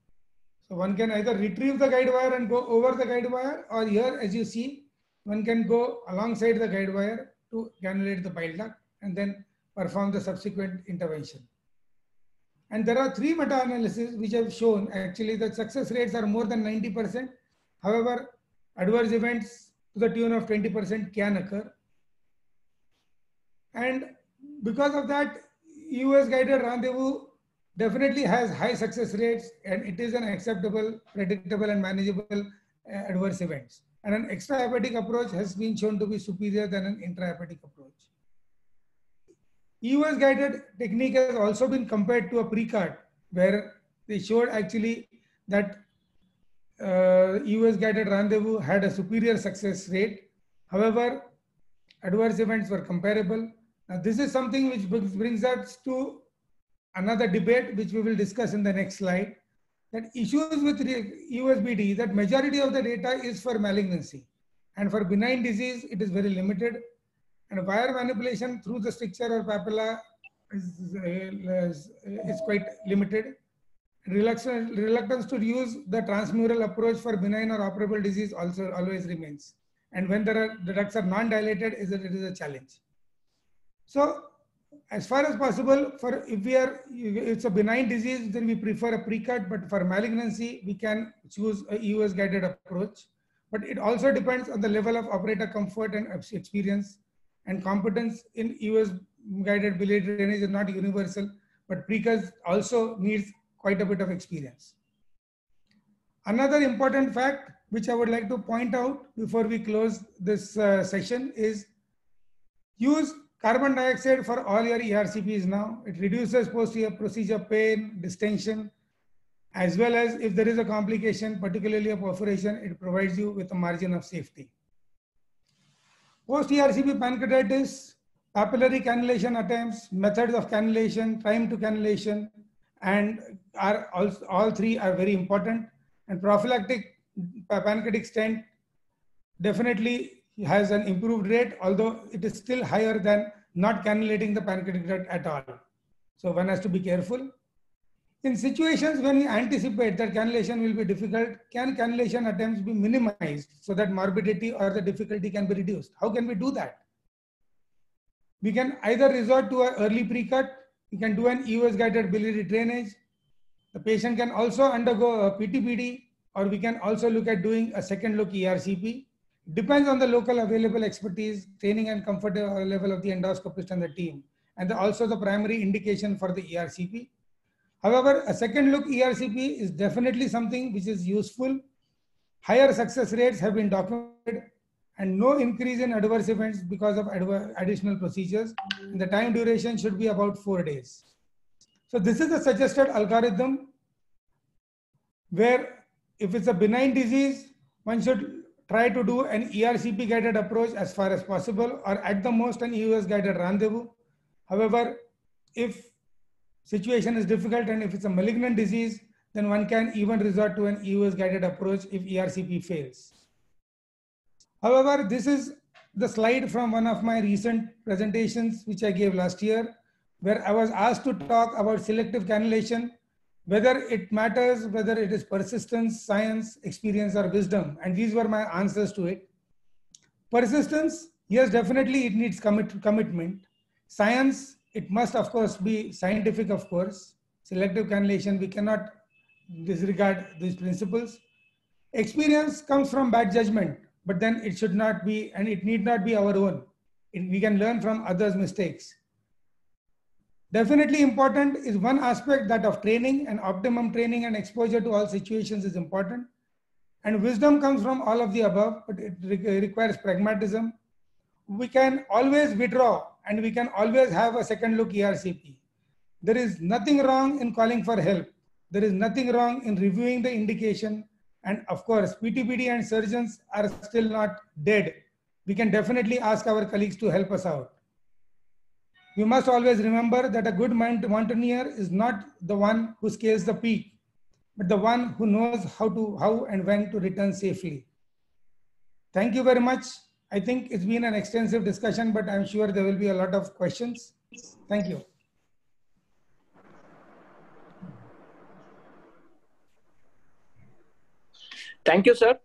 Speaker 4: So one can either retrieve the guide wire and go over the guide wire, or here, as you see, one can go alongside the guide wire to cannulate the bile duct and then perform the subsequent intervention. And there are 3 meta-analyses which have shown actually that success rates are more than 90%. However, adverse events to the tune of 20% can occur. And because of that, EOS guided rendezvous definitely has high success rates, and it is an acceptable, predictable, and manageable adverse events. And an extrahepatic approach has been shown to be superior than an intrahepatic approach. EOS guided technique has also been compared to a pre-cart, where they showed actually that EOS guided rendezvous had a superior success rate. However, adverse events were comparable. Now, this is something which brings us to another debate, which we will discuss in the next slide, that issues with EOS-BD, that majority of the data is for malignancy, and for benign disease, it is very limited. And wire manipulation through the stricture or papilla is quite limited. Reluctance to use the transmural approach for benign or operable disease also always remains. And when the ducts are non-dilated, it is a challenge. So, as far as possible, it's a benign disease, then we prefer a pre-cut, but for malignancy, we can choose a EOS guided approach. But it also depends on the level of operator comfort and experience, and competence in EOS guided biliary drainage is not universal, but pre-cut also needs quite a bit of experience. Another important fact which I would like to point out before we close this session is use carbon dioxide for all your ERCPs now. It reduces post-procedure pain, distension, as well as if there is a complication, particularly a perforation, it provides you with a margin of safety. Post-ERCP pancreatitis, papillary cannulation attempts, methods of cannulation, time to cannulation, and all 3 are very important. And prophylactic pancreatic stent definitely has an improved rate, although it is still higher than not cannulating the pancreatic duct at all. So one has to be careful. in situations when we anticipate that cannulation will be difficult, can cannulation attempts be minimized so that morbidity or the difficulty can be reduced? How can we do that? We can either resort to an early pre-cut, we can do an EOS guided biliary drainage. The patient can also undergo a PTPD, or we can also look at doing a second look ERCP. Depends on the local available expertise, training and comfort level of the endoscopist and the team, and also the primary indication for the ERCP. However, a second look ERCP is definitely something which is useful. Higher success rates have been documented and no increase in adverse events because of additional procedures. And the time duration should be about 4 days. So this is a suggested algorithm where if it's a benign disease, one should try to do an ERCP guided approach as far as possible, or at the most an EOS guided rendezvous. However, if situation is difficult and if it's a malignant disease, then one can even resort to an EOS guided approach if ERCP fails. However, this is the slide from one of my recent presentations, which I gave last year, where I was asked to talk about selective cannulation, whether it matters, whether it is persistence, science, experience, or wisdom. And these were my answers to it. Persistence, yes, definitely it needs commitment. Science, it must of course be scientific, of course. Selective cannulation, we cannot disregard these principles. Experience comes from bad judgment, but then it should not be, and it need not be our own. We can learn from others' mistakes. Definitely important is one aspect, that of training, and optimum training and exposure to all situations is important. And wisdom comes from all of the above, but it requires pragmatism. We can always withdraw and we can always have a second look ERCP. There is nothing wrong in calling for help. There is nothing wrong in reviewing the indication. And of course, PTPD and surgeons are still not dead. We can definitely ask our colleagues to help us out. We must always remember that a good mountaineer is not the one who scales the peak, but the one who knows how and when to return safely. Thank you very much. I think it's been an extensive discussion, but I'm sure there will be a lot of questions. Thank you.
Speaker 2: Thank you, sir,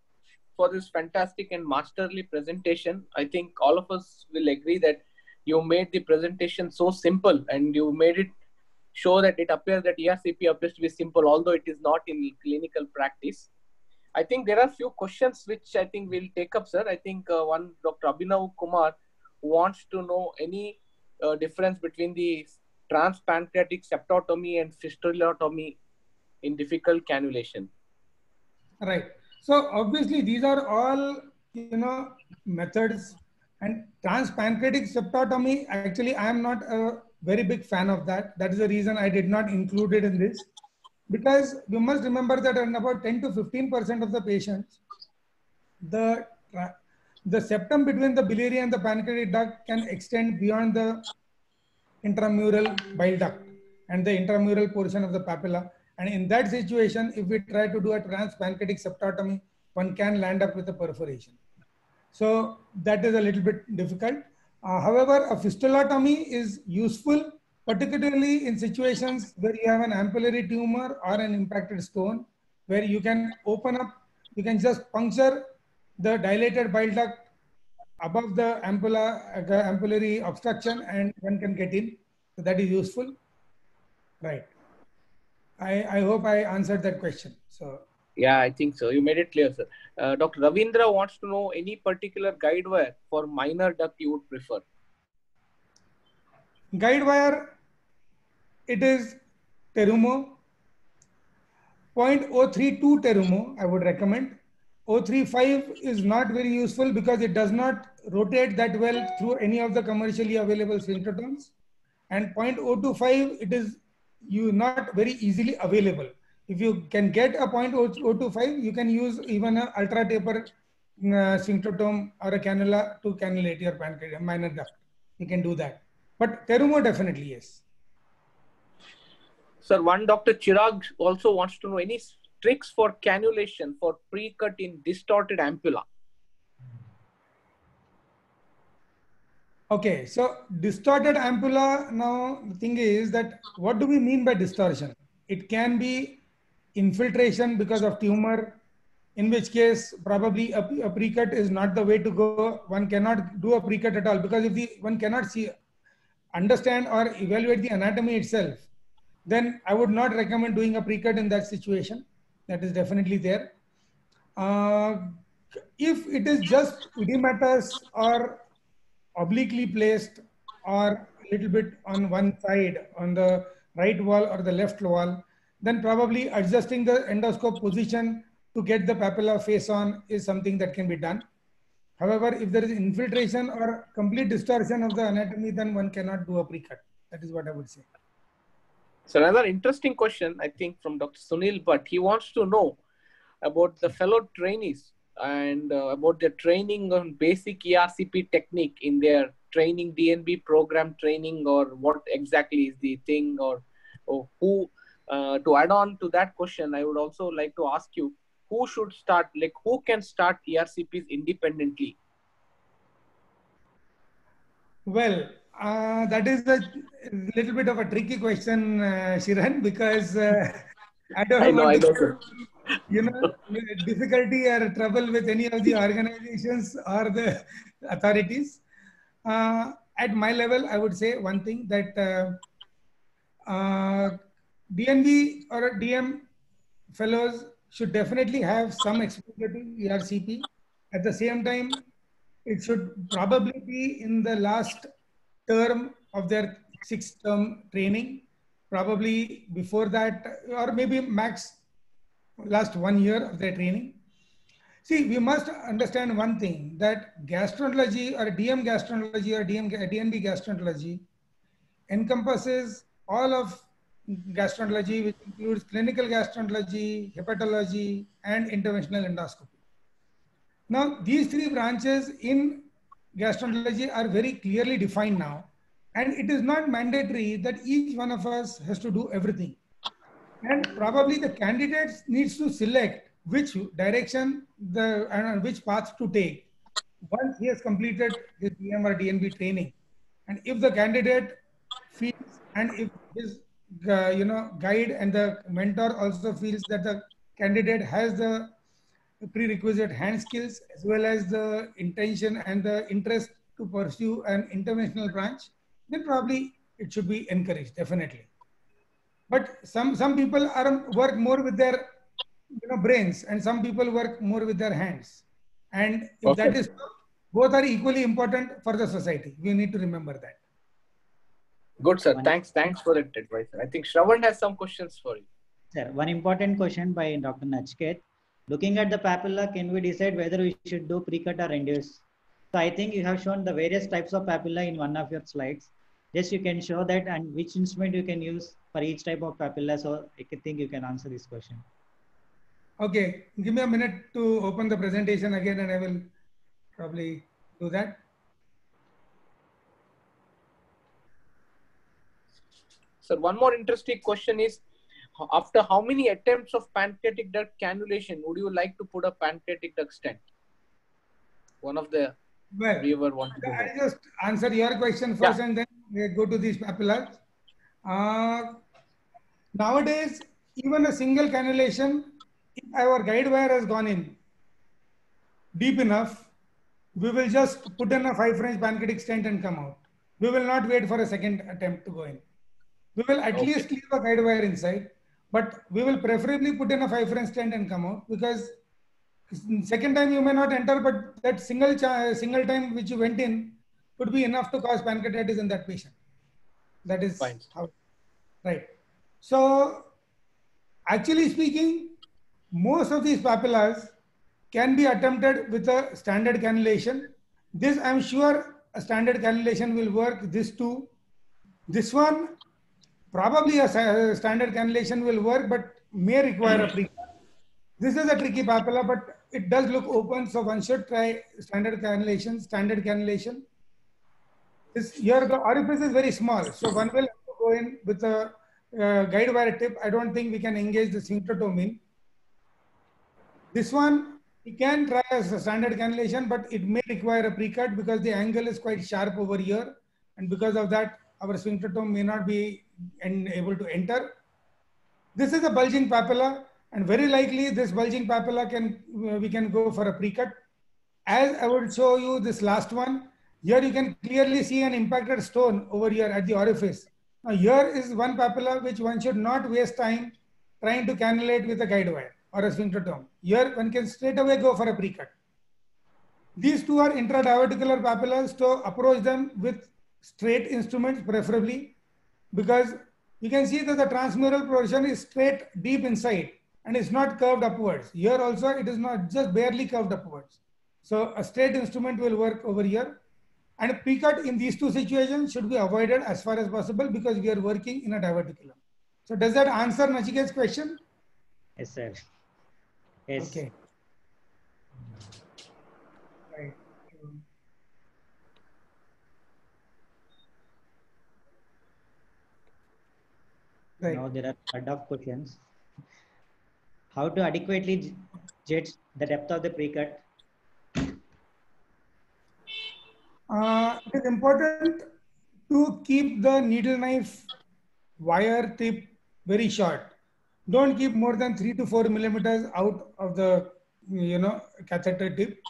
Speaker 2: for this fantastic and masterly presentation. I think all of us will agree that you made the presentation so simple and you made it show that it appears that ERCP appears to be simple, although it is not in clinical practice. I think there are few questions which I think we'll take up, sir. I think one, Dr. Abhinav Kumar wants to know any difference between the transpancreatic septotomy and fistulotomy in difficult cannulation.
Speaker 4: Right. So obviously these are all, methods. And transpancreatic septotomy, actually, I am not a very big fan of that. That is the reason I did not include it in this. Because you must remember that in about 10 to 15% of the patients, the septum between the biliary and the pancreatic duct can extend beyond the intramural bile duct and the intramural portion of the papilla. And in that situation, if we try to do a transpancreatic septotomy, one can land up with a perforation. So that is a little bit difficult. However, a fistulotomy is useful, particularly in situations where you have an ampullary tumor or an impacted stone, where you can open up, you can just puncture the dilated bile duct above the ampullary obstruction and one can get in. So that is useful. Right. I hope I answered that question. So.
Speaker 2: Yeah, I think so. You made it clear, sir. Dr. Ravindra wants to know any particular guide wire for minor duct you would prefer.
Speaker 4: Guide wire, it is Terumo. 0.032 Terumo, I would recommend. 0.035 is not very useful because it does not rotate that well through any of the commercially available sphincterotomes. And 0.025, it is not very easily available. If you can get a 0.025, you can use even an ultra taper sphincterotome or a cannula to cannulate your pancreas, minor duct. You can do that. But Terumo definitely yes.
Speaker 2: Sir, one Dr. Chirag also wants to know any tricks for cannulation for pre-cut in distorted ampulla.
Speaker 4: Okay, so distorted ampulla, now the thing is that what do we mean by distortion? It can be infiltration because of tumor, in which case probably a pre-cut is not the way to go. One cannot do a pre-cut at all, because if one cannot understand or evaluate the anatomy itself, then I would not recommend doing a pre-cut in that situation. That is definitely there. If it is just edematous or obliquely placed or a little bit on one side, on the right wall or the left wall, then probably adjusting the endoscope position to get the papilla face on is something that can be done. However, if there is infiltration or complete distortion of the anatomy, then one cannot do a pre-cut. That is what I would say.
Speaker 2: So another interesting question, I think, from Dr. Sunil Bhatt. He wants to know about the fellow trainees and about their training on basic ERCP technique in their training, DNB program training, or what exactly is the thing, or who, to add on to that question, I would also like to ask you, who should start, like who can start ERCPs independently?
Speaker 4: Well, that is a little bit of a tricky question, Shiran, because I don't want to, difficulty or trouble with any of the organizations or the authorities. At my level, I would say one thing, that DNB or DM fellows should definitely have some exposure to ERCP. At the same time, it should probably be in the last term of their 6-term training, probably before that, or maybe max last 1 year of their training. See, we must understand one thing, that gastroenterology or DM gastroenterology or DNB gastroenterology encompasses all of gastroenterology, which includes clinical gastroenterology, hepatology, and interventional endoscopy. Now, these 3 branches in gastroenterology are very clearly defined now, and it is not mandatory that each one of us has to do everything. And probably the candidates needs to select which direction and which path to take once he has completed his DM or DNB training. And if the candidate feels, and if his guide and the mentor also feels that the candidate has the prerequisite hand skills as well as the intention and the interest to pursue an interventional branch, then probably it should be encouraged, definitely. But some people work more with their brains, and some people work more with their hands. And if that is, both are equally important for the society. We need to remember that.
Speaker 2: Good, sir. Thanks for that advice. I think Shravan has some questions for you.
Speaker 1: Sir, one important question by Dr. Nachiket. Looking at the papilla, can we decide whether we should do pre-cut or induce? So I think you have shown the various types of papilla in one of your slides. Just you can show that and which instrument you can use for each type of papilla. So I think you can answer this question.
Speaker 4: Okay, give me a minute to open the presentation again, and I will probably do that.
Speaker 2: Sir, one more interesting question is, after how many attempts of pancreatic duct cannulation would you like to put a pancreatic duct stent? One of the viewer wanted to know.
Speaker 4: I'll just answer your question first, and then we go to these papillas. Nowadays, even a single cannulation, if our guide wire has gone in deep enough, we will just put in a 5 French pancreatic stent and come out. We will not wait for a second attempt to go in. We will at least leave a guide wire inside, but we will preferably put in a 5 French stent and come out, because second time you may not enter, but that single time which you went in could be enough to cause pancreatitis in that patient. That is how, right. So actually speaking, most of these papillas can be attempted with a standard cannulation. This, I'm sure a standard cannulation will work. This too. This one, probably a standard cannulation will work, but may require a pre-cut. This is a tricky papilla, but it does look open, so one should try standard cannulation. Here the orifice is very small, so one will have to go in with a guide wire tip. I don't think we can engage the sphincteromine. This one, we can try as a standard cannulation, but it may require a pre-cut because the angle is quite sharp over here, and because of that, our sphincterome may not be able to enter. This is a bulging papilla, and very likely this bulging papilla we can go for a pre-cut. As I would show you this last one, here you can clearly see an impacted stone over here at the orifice. Now here is one papilla which one should not waste time trying to cannulate with a guide wire or a sphincterotome. Here one can straight away go for a pre-cut. These two are intradiverticular papillas, so approach them with straight instruments preferably, because you can see that the transmural portion is straight deep inside and it's not curved upwards. Here also it is not, just barely curved upwards. So a straight instrument will work over here. And pre-cut in these two situations should be avoided as far as possible because we are working in a diverticulum. So does that answer Nachiket's question?
Speaker 1: Yes, sir. Yes.
Speaker 4: Okay. Right. Right.
Speaker 1: Now there are a lot of questions. How to adequately judge the depth of the pre-cut?
Speaker 4: It is important to keep the needle knife wire tip very short. Don't keep more than 3 to 4 millimeters out of the catheter tip,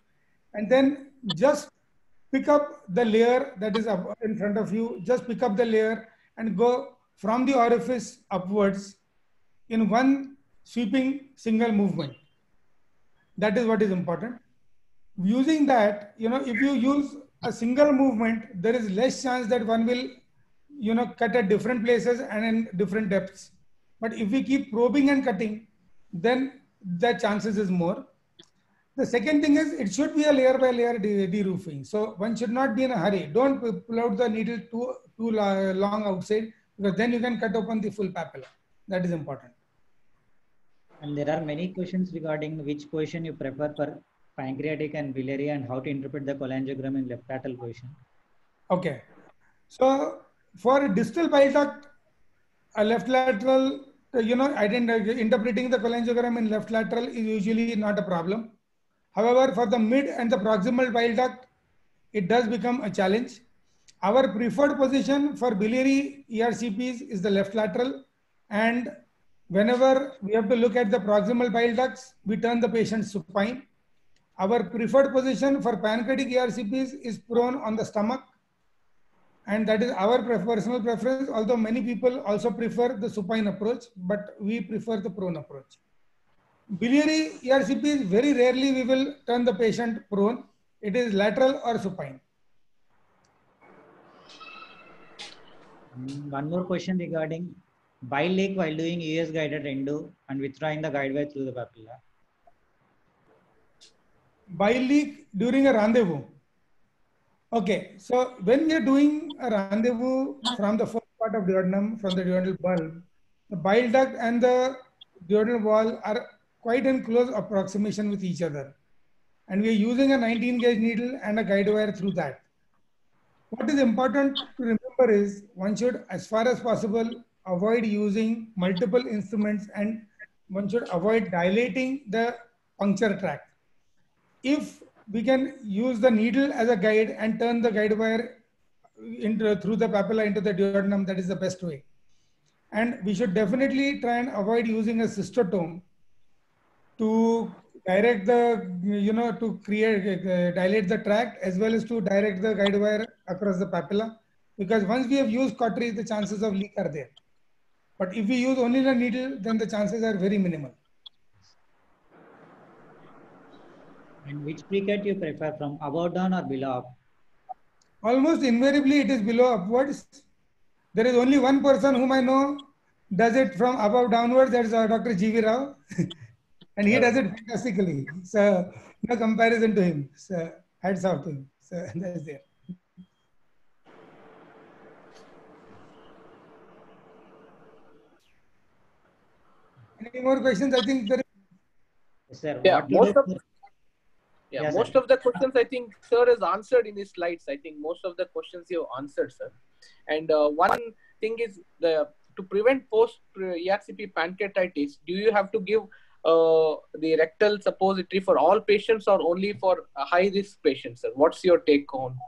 Speaker 4: and then just pick up the layer that is up in front of you. Just pick up the layer and go from the orifice upwards in one sweeping single movement. That is what is important. Using that, if you use a single movement, there is less chance that one will, cut at different places and in different depths. But if we keep probing and cutting, then the chances is more. The second thing is it should be a layer by layer deroofing. So one should not be in a hurry. Don't pull out the needle too long outside, because then you can cut open the full papilla. That is important.
Speaker 1: And there are many questions regarding which position you prefer for pancreatic and biliary and how to interpret the cholangiogram in left lateral position.
Speaker 4: Okay. So for distal bile duct, a left lateral, interpreting the cholangiogram in left lateral is usually not a problem. However, for the mid and the proximal bile duct, it does become a challenge. Our preferred position for biliary ERCPs is the left lateral, and whenever we have to look at the proximal bile ducts, we turn the patient supine. Our preferred position for pancreatic ERCPs is prone on the stomach, and that is our personal preference, although many people also prefer the supine approach, but we prefer the prone approach. Biliary ERCPs, very rarely we will turn the patient prone. It is lateral or supine.
Speaker 1: One more question regarding bile leak while doing US guided endo and withdrawing the guide wire through the papilla.
Speaker 4: Bile leak during a rendezvous. Okay, so when we are doing a rendezvous from the first part of duodenum, from the duodenal bulb, the bile duct and the duodenal wall are quite in close approximation with each other. And we are using a 19 gauge needle and a guide wire through that. What is important to remember is one should, as far as possible, avoid using multiple instruments, and one should avoid dilating the puncture tract. If we can use the needle as a guide and turn the guide wire through the papilla into the duodenum, that is the best way. And we should definitely try and avoid using a cystotome to direct the, to create, dilate the tract, as well as to direct the guide wire across the papilla. Because once we have used cautery, the chances of leak are there. But if we use only the needle, then the chances are very minimal.
Speaker 1: And which pre-cut you prefer, from above down or below up?
Speaker 4: Almost invariably it is below upwards. There is only one person whom I know does it from above downwards, that's Dr. G.V. Rao. And he does it fantastically. So no comparison to him. So hats off to him. So that's there. Any more questions? I think there is.
Speaker 1: Yes, sir.
Speaker 2: Yeah,
Speaker 1: Yes,
Speaker 2: most of the questions I think sir has answered in his slides. I think most of the questions you have answered, sir. And one thing is, to prevent post ERCP pancreatitis, do you have to give the rectal suppository for all patients or only for high risk patients, sir? What's your take on?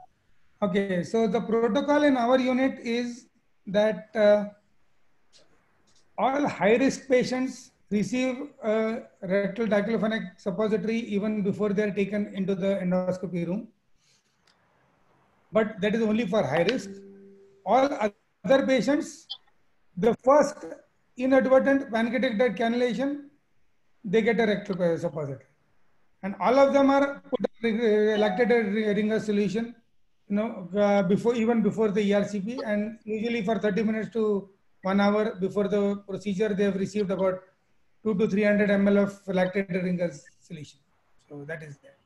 Speaker 4: Okay, so the protocol in our unit is that all high-risk patients receive a rectal diclofenac suppository even before they are taken into the endoscopy room. But that is only for high risk. All other patients, the first inadvertent pancreatic duct cannulation, they get a rectal suppository. And all of them are put lactated ringer solution, even before the ERCP, and usually for 30 minutes to 1 hour before the procedure, they have received about 200 to 300 ml of lactated ringer solution. So that is there.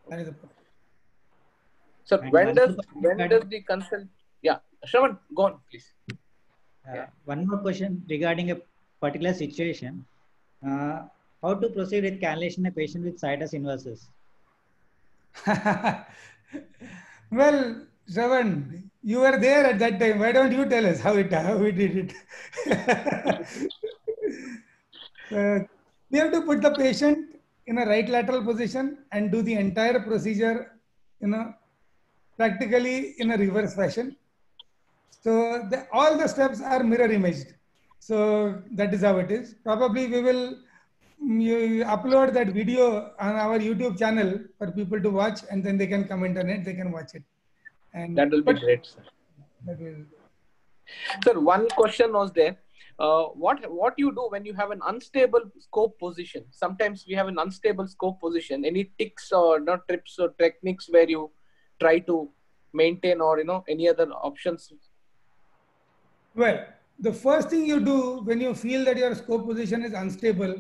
Speaker 4: That is the problem.
Speaker 2: So when does the consult? Yeah, Shravan, go on, please.
Speaker 1: One more question regarding a particular situation. How to proceed with cannulation in a patient with situs inversus?
Speaker 4: Well, Shravan, you were there at that time. Why don't you tell us how we did it? We have to put the patient in a right lateral position and do the entire procedure, practically in a reverse fashion. So all the steps are mirror imaged. So that is how it is. Probably we will upload that video on our YouTube channel for people to watch, and then they can comment on it. They can watch it. And
Speaker 2: that will be great, sir. Sir, one question was there. What you do when you have an unstable scope position? Sometimes we have an unstable scope position. Any tips or trips or techniques where you try to maintain, or any other options?
Speaker 4: Well, the first thing you do when you feel that your scope position is unstable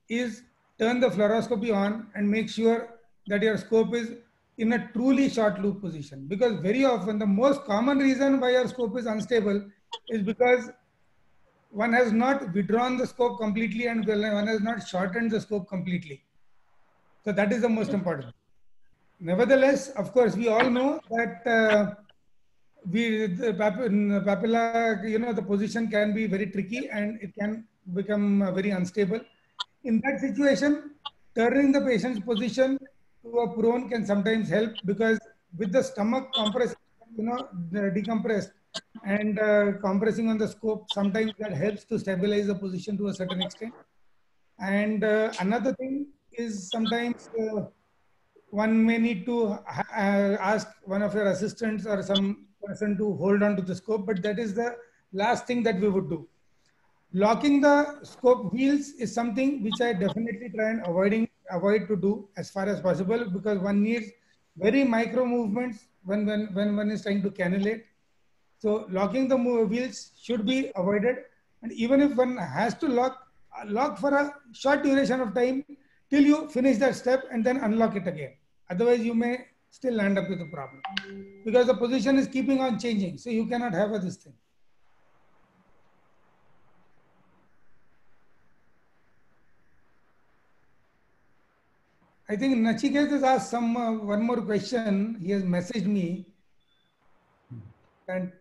Speaker 4: is turn the fluoroscopy on and make sure that your scope is in a truly short loop position. Because very often the most common reason why your scope is unstable is because one has not withdrawn the scope completely and one has not shortened the scope completely. So that is the most important. Nevertheless, of course, we all know that the papilla, the position can be very tricky and it can become very unstable. In that situation, turning the patient's position to a prone can sometimes help, because with the stomach compressed, decompressed and compressing on the scope, sometimes that helps to stabilize the position to a certain extent. And another thing is sometimes one may need to ask one of your assistants or some person to hold on to the scope, but that is the last thing that we would do. Locking the scope wheels is something which I definitely try and avoid to do as far as possible, because one needs very micro movements when one is trying to cannulate. So locking the wheels should be avoided, and even if one has to lock for a short duration of time till you finish that step and then unlock it again. Otherwise, you may still land up with a problem because the position is keeping on changing. So you cannot have this thing. I think Nachiket has asked one more question. He has messaged me. And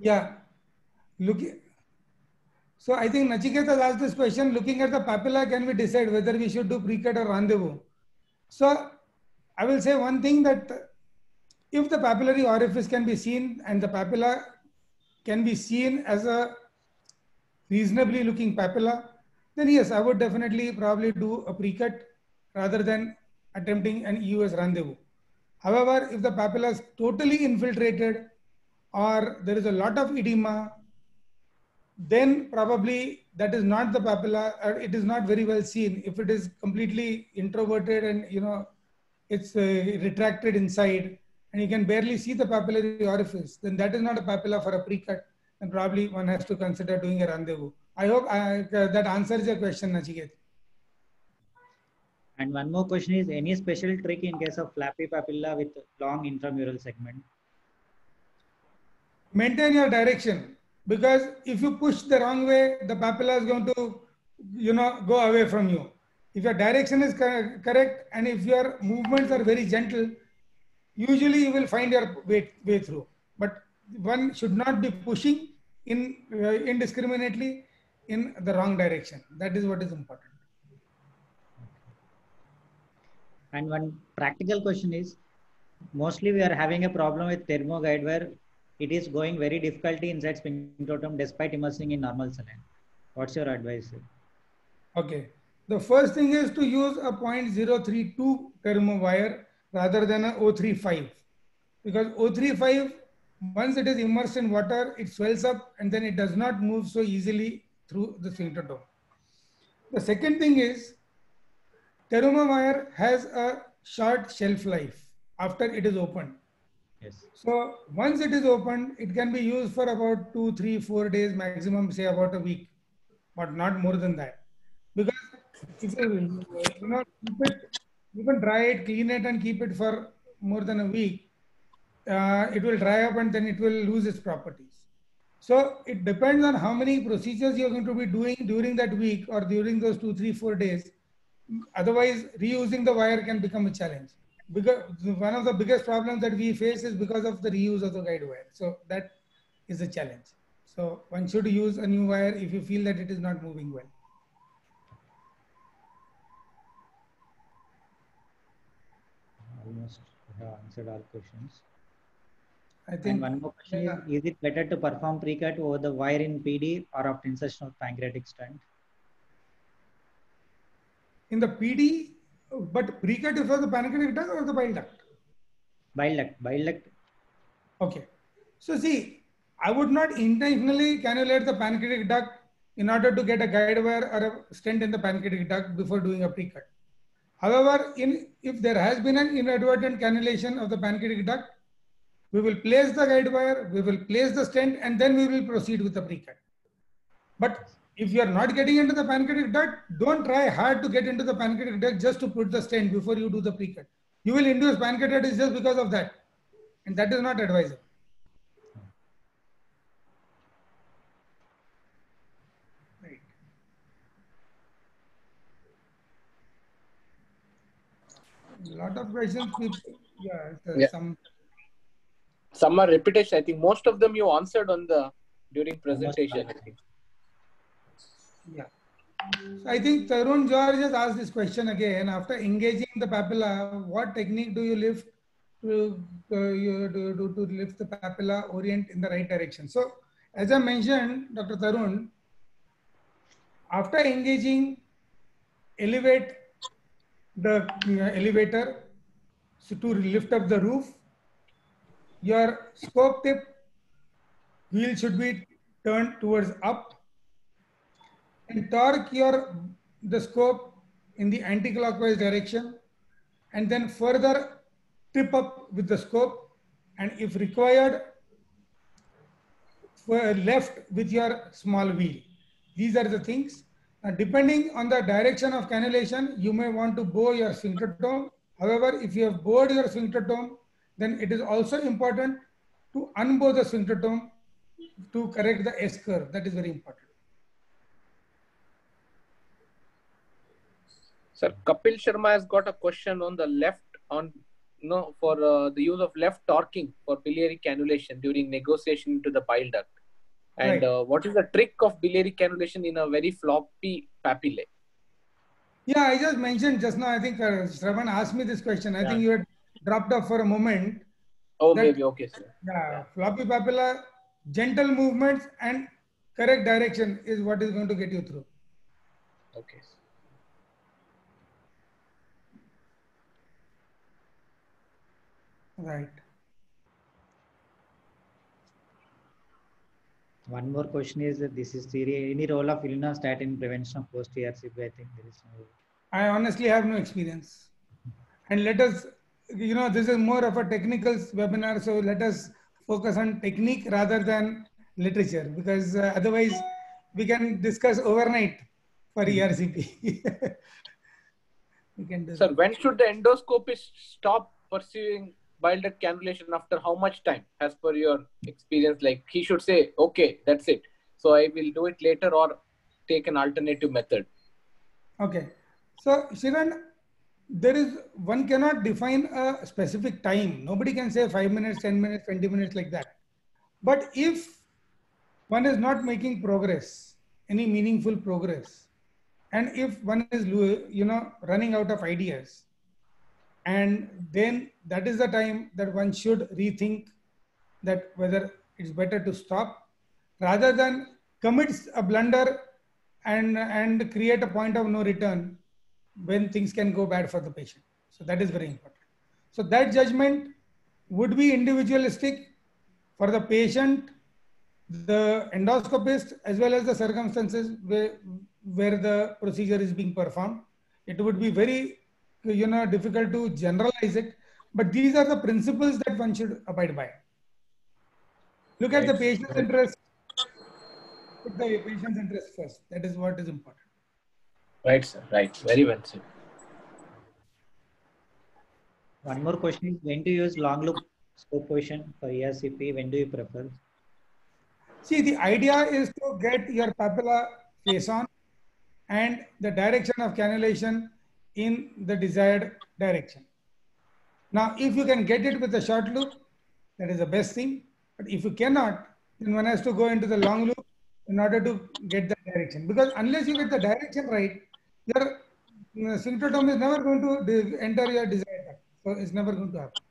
Speaker 4: yeah, so I think Nachiket has asked this question: looking at the papilla, can we decide whether we should do pre-cut or rendezvous? So I will say one thing, that if the papillary orifice can be seen and the papilla can be seen as a reasonably looking papilla, then yes, I would definitely probably do a pre-cut rather than attempting an EUS rendezvous. However, if the papilla is totally infiltrated or there is a lot of edema, then probably that is not the papilla, or it is not very well seen. If it is completely introverted and it's retracted inside and you can barely see the papillary orifice, then that is not a papilla for a pre-cut, and probably one has to consider doing a rendezvous. I hope that answers your question, Nachiket.
Speaker 1: And one more question is, any special trick in case of flappy papilla with long intramural segment?
Speaker 4: Maintain your direction, because if you push the wrong way, the papilla is going to go away from you. If your direction is correct and if your movements are very gentle, usually you will find your way through. But one should not be pushing indiscriminately in the wrong direction. That is what is important.
Speaker 1: And one practical question is, mostly we are having a problem with thermo guide where it is going very difficulty inside sphincterotomy despite immersing in normal saline. What's your advice, sir?
Speaker 4: Okay. The first thing is to use a 0.032 Terumo wire rather than a 0.35, because 0.35, once it is immersed in water, it swells up and then it does not move so easily through the sphincter. The second thing is Terumo wire has a short shelf life after it is opened.
Speaker 1: Yes.
Speaker 4: So once it is opened, it can be used for about 2, 3, 4 days maximum, say about a week, but not more than that. Because if you keep it, you can dry it, clean it, and keep it for more than a week, it will dry up and then it will lose its properties. So it depends on how many procedures you're going to be doing during that week or during those 2, 3, 4 days. Otherwise, reusing the wire can become a challenge. Because one of the biggest problems that we face is because of the reuse of the guide wire. So that is a challenge. So one should use a new wire if you feel that it is not moving well.
Speaker 1: Almost have answered all questions.
Speaker 4: I think.
Speaker 1: And one more question is it better to perform pre-cut over the wire in PD or after insertion of pancreatic stent?
Speaker 4: In the PD, but pre-cut is for the pancreatic duct or the bile duct?
Speaker 1: Bile duct. Bile duct.
Speaker 4: Okay. So see, I would not intentionally cannulate the pancreatic duct in order to get a guide wire or a stent in the pancreatic duct before doing a pre-cut. However, if there has been an inadvertent cannulation of the pancreatic duct, we will place the guide wire, we will place the stent, and then we will proceed with the pre-cut. But if you are not getting into the pancreatic duct, don't try hard to get into the pancreatic duct just to put the stent before you do the pre-cut. You will induce pancreatitis just because of that. And that is not advisable. Right. A lot of questions, people, yeah.
Speaker 2: Some are repetition. I think most of them you answered on the during presentation.
Speaker 4: Yeah. So I think Tarun George has asked this question again. After engaging the papilla, what technique do you lift to lift the papilla orient in the right direction? So as I mentioned, Dr. Tarun, after engaging, elevate the elevator to lift up the roof. Your scope tip wheel should be turned towards up, and torque the scope in the anti-clockwise direction, and then further tip up with the scope, and if required, left with your small wheel. These are the things. Depending on the direction of cannulation, you may want to bow your sphincterotome. However, if you have bowed your sphincterotome, then it is also important to unbow the sphincterotome to correct the S curve. That is very important.
Speaker 2: Sir, Kapil Sharma has got a question on the left for the use of left torquing for biliary cannulation during negotiation into the bile duct. And right. What is the trick of biliary cannulation in a very floppy papillae?
Speaker 4: Yeah, I just mentioned just now, I think Shravan asked me this question. I think you had dropped off for a moment.
Speaker 2: Oh, maybe. Okay, sir.
Speaker 4: Yeah, floppy papilla, gentle movements and correct direction is what is going to get you through.
Speaker 2: Okay.
Speaker 4: Right.
Speaker 1: One more question is that this is any role of ilinostat in prevention of post-ERCP? I think there is no.
Speaker 4: I honestly have no experience. And let us, this is more of a technical webinar, so let us focus on technique rather than literature, because otherwise we can discuss overnight for ERCP. We can do
Speaker 2: Sir, when should the endoscopist stop pursuing bile duct cannulation? After how much time, as per your experience? Like he should say, okay, that's it. So I will do it later or take an alternative method.
Speaker 4: Okay. So Shivan, one cannot define a specific time. Nobody can say 5 minutes, 10 minutes, 20 minutes like that. But if one is not making progress, any meaningful progress, and if one is, running out of ideas, and then that is the time that one should rethink that whether it's better to stop rather than commit a blunder and create a point of no return when things can go bad for the patient. So that is very important. So that judgment would be individualistic for the patient, the endoscopist, as well as the circumstances where the procedure is being performed. It would be very, difficult to generalize it, but these are the principles that one should abide by. Look at the patient's interest. Put the patient's interest first. That is what is important.
Speaker 2: Right, sir. Right. Very well said.
Speaker 1: One more question is, when to use long loop scope position for ERCP? When do you prefer?
Speaker 4: See, the idea is to get your papilla face on and the direction of cannulation in the desired direction. Now, if you can get it with a short loop, that is the best thing. But if you cannot, then one has to go into the long loop in order to get the direction. Because unless you get the direction right, your synchrotome is never going to enter your desired duct. So it's never going to happen.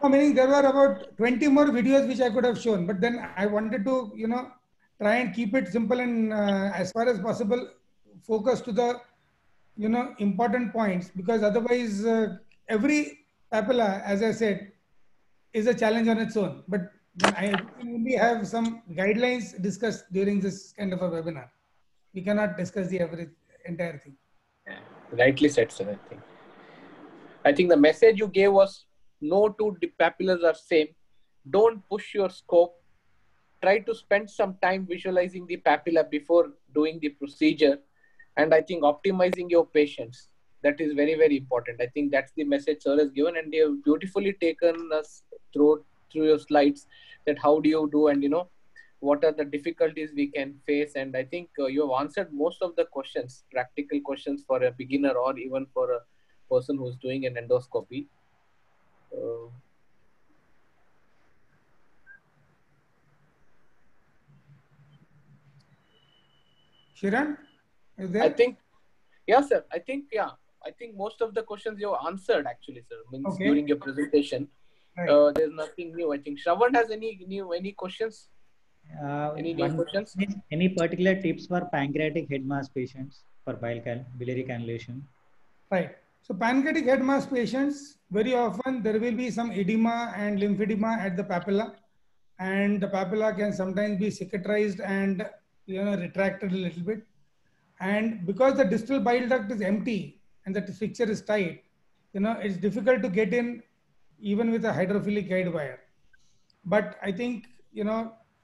Speaker 4: Meaning there were about 20 more videos which I could have shown, but then I wanted to, try and keep it simple and as far as possible, focus to the, important points, because otherwise every papilla, as I said, is a challenge on its own. But then I only have some guidelines discussed during this kind of a webinar. We cannot discuss the entire thing.
Speaker 2: Yeah, rightly said, sir. I think the message you gave was no two papillas are same. Don't push your scope. Try to spend some time visualizing the papilla before doing the procedure. And I think optimizing your patients, that is very, very important. I think that's the message sir has given, and they have beautifully taken us through your slides that how do you do and, what are the difficulties we can face. And I think you have answered most of the questions, practical questions for a beginner or even for a person who's doing an endoscopy.
Speaker 4: Shiran, is there?
Speaker 2: I think, yeah, sir. I think most of the questions you have answered actually, sir. Means during your presentation, right. There's nothing new. I think Shravan has any questions? Any new questions?
Speaker 1: Any particular tips for pancreatic head mass patients for biliary cannulation?
Speaker 4: Right. So pancreatic head mass patients, very often there will be some edema and lymphedema at the papilla, and the papilla can sometimes be cicatrized and retracted a little bit. And because the distal bile duct is empty and the stricture is tight, it's difficult to get in even with a hydrophilic guide wire. But I think,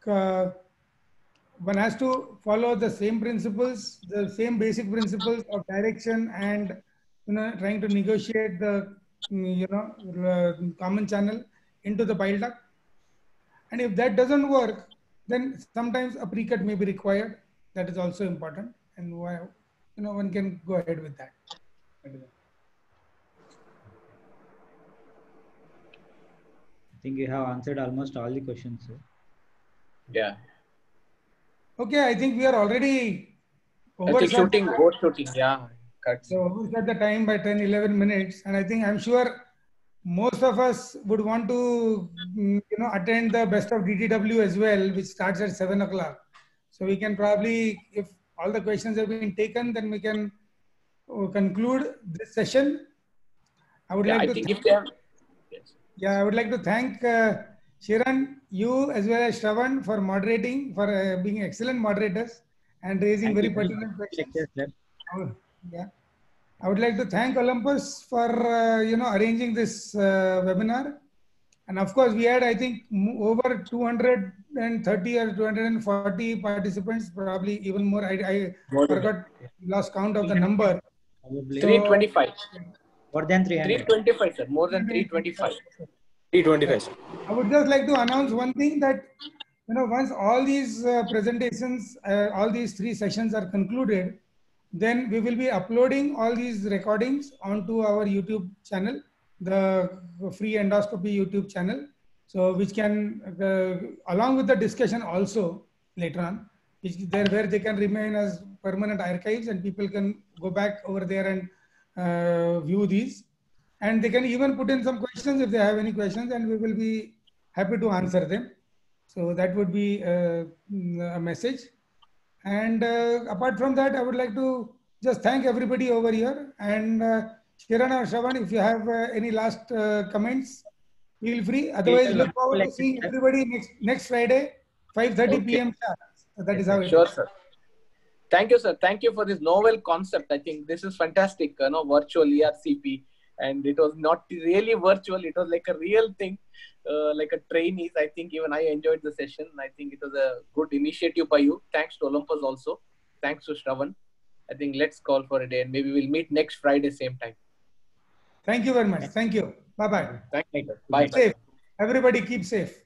Speaker 4: one has to follow the same principles, the same basic principles of direction and, trying to negotiate the, common channel into the bile duct. And if that doesn't work, then sometimes a pre-cut may be required. That is also important. And one can go ahead with that.
Speaker 1: I think you have answered almost all the questions, sir.
Speaker 2: Yeah.
Speaker 4: Okay, I think we are already
Speaker 2: overshooting. Yeah.
Speaker 4: So overshot the time by 10-11 minutes, and I think I'm sure most of us would want to, attend the best of DDW as well, which starts at 7 o'clock. So we can probably, if all the questions have been taken, then we can conclude this session. I would like to thank Shiran, you as well as Shravan for moderating, for being excellent moderators and raising very pertinent questions. Yeah. I would like to thank Olympus for arranging this webinar. And of course, we had, I think, over 230 or 240 participants, probably even more. I forgot, lost count of the number.
Speaker 2: 325.
Speaker 1: More than 300.
Speaker 2: 325, sir. More than 325. 325.
Speaker 4: I would just like to announce one thing that, once all these presentations, all these 3 sessions are concluded, then we will be uploading all these recordings onto our YouTube channel, the Free Endoscopy YouTube channel. So which can, along with the discussion also later on, where they can remain as permanent archives and people can go back over there and view these. And they can even put in some questions if they have any questions, and we will be happy to answer them. So that would be a message. And apart from that, I would like to just thank everybody over here. And Kiran or Shravan, if you have any last comments, feel free. Otherwise, look forward to seeing everybody next Friday, 5:30 p.m. That is how it is.
Speaker 2: Sure, sir. Thank you, sir. Thank you for this novel concept. I think this is fantastic, virtual ERCP. And it was not really virtual. It was like a real thing, like a trainees. I think even I enjoyed the session. I think it was a good initiative by you. Thanks to Olympus also. Thanks to Shravan. I think let's call for a day and maybe we'll meet next Friday, same time.
Speaker 4: Thank you very much. Thank you. Bye-bye.
Speaker 2: Thank you. Bye.
Speaker 4: Safe. Everybody keep safe.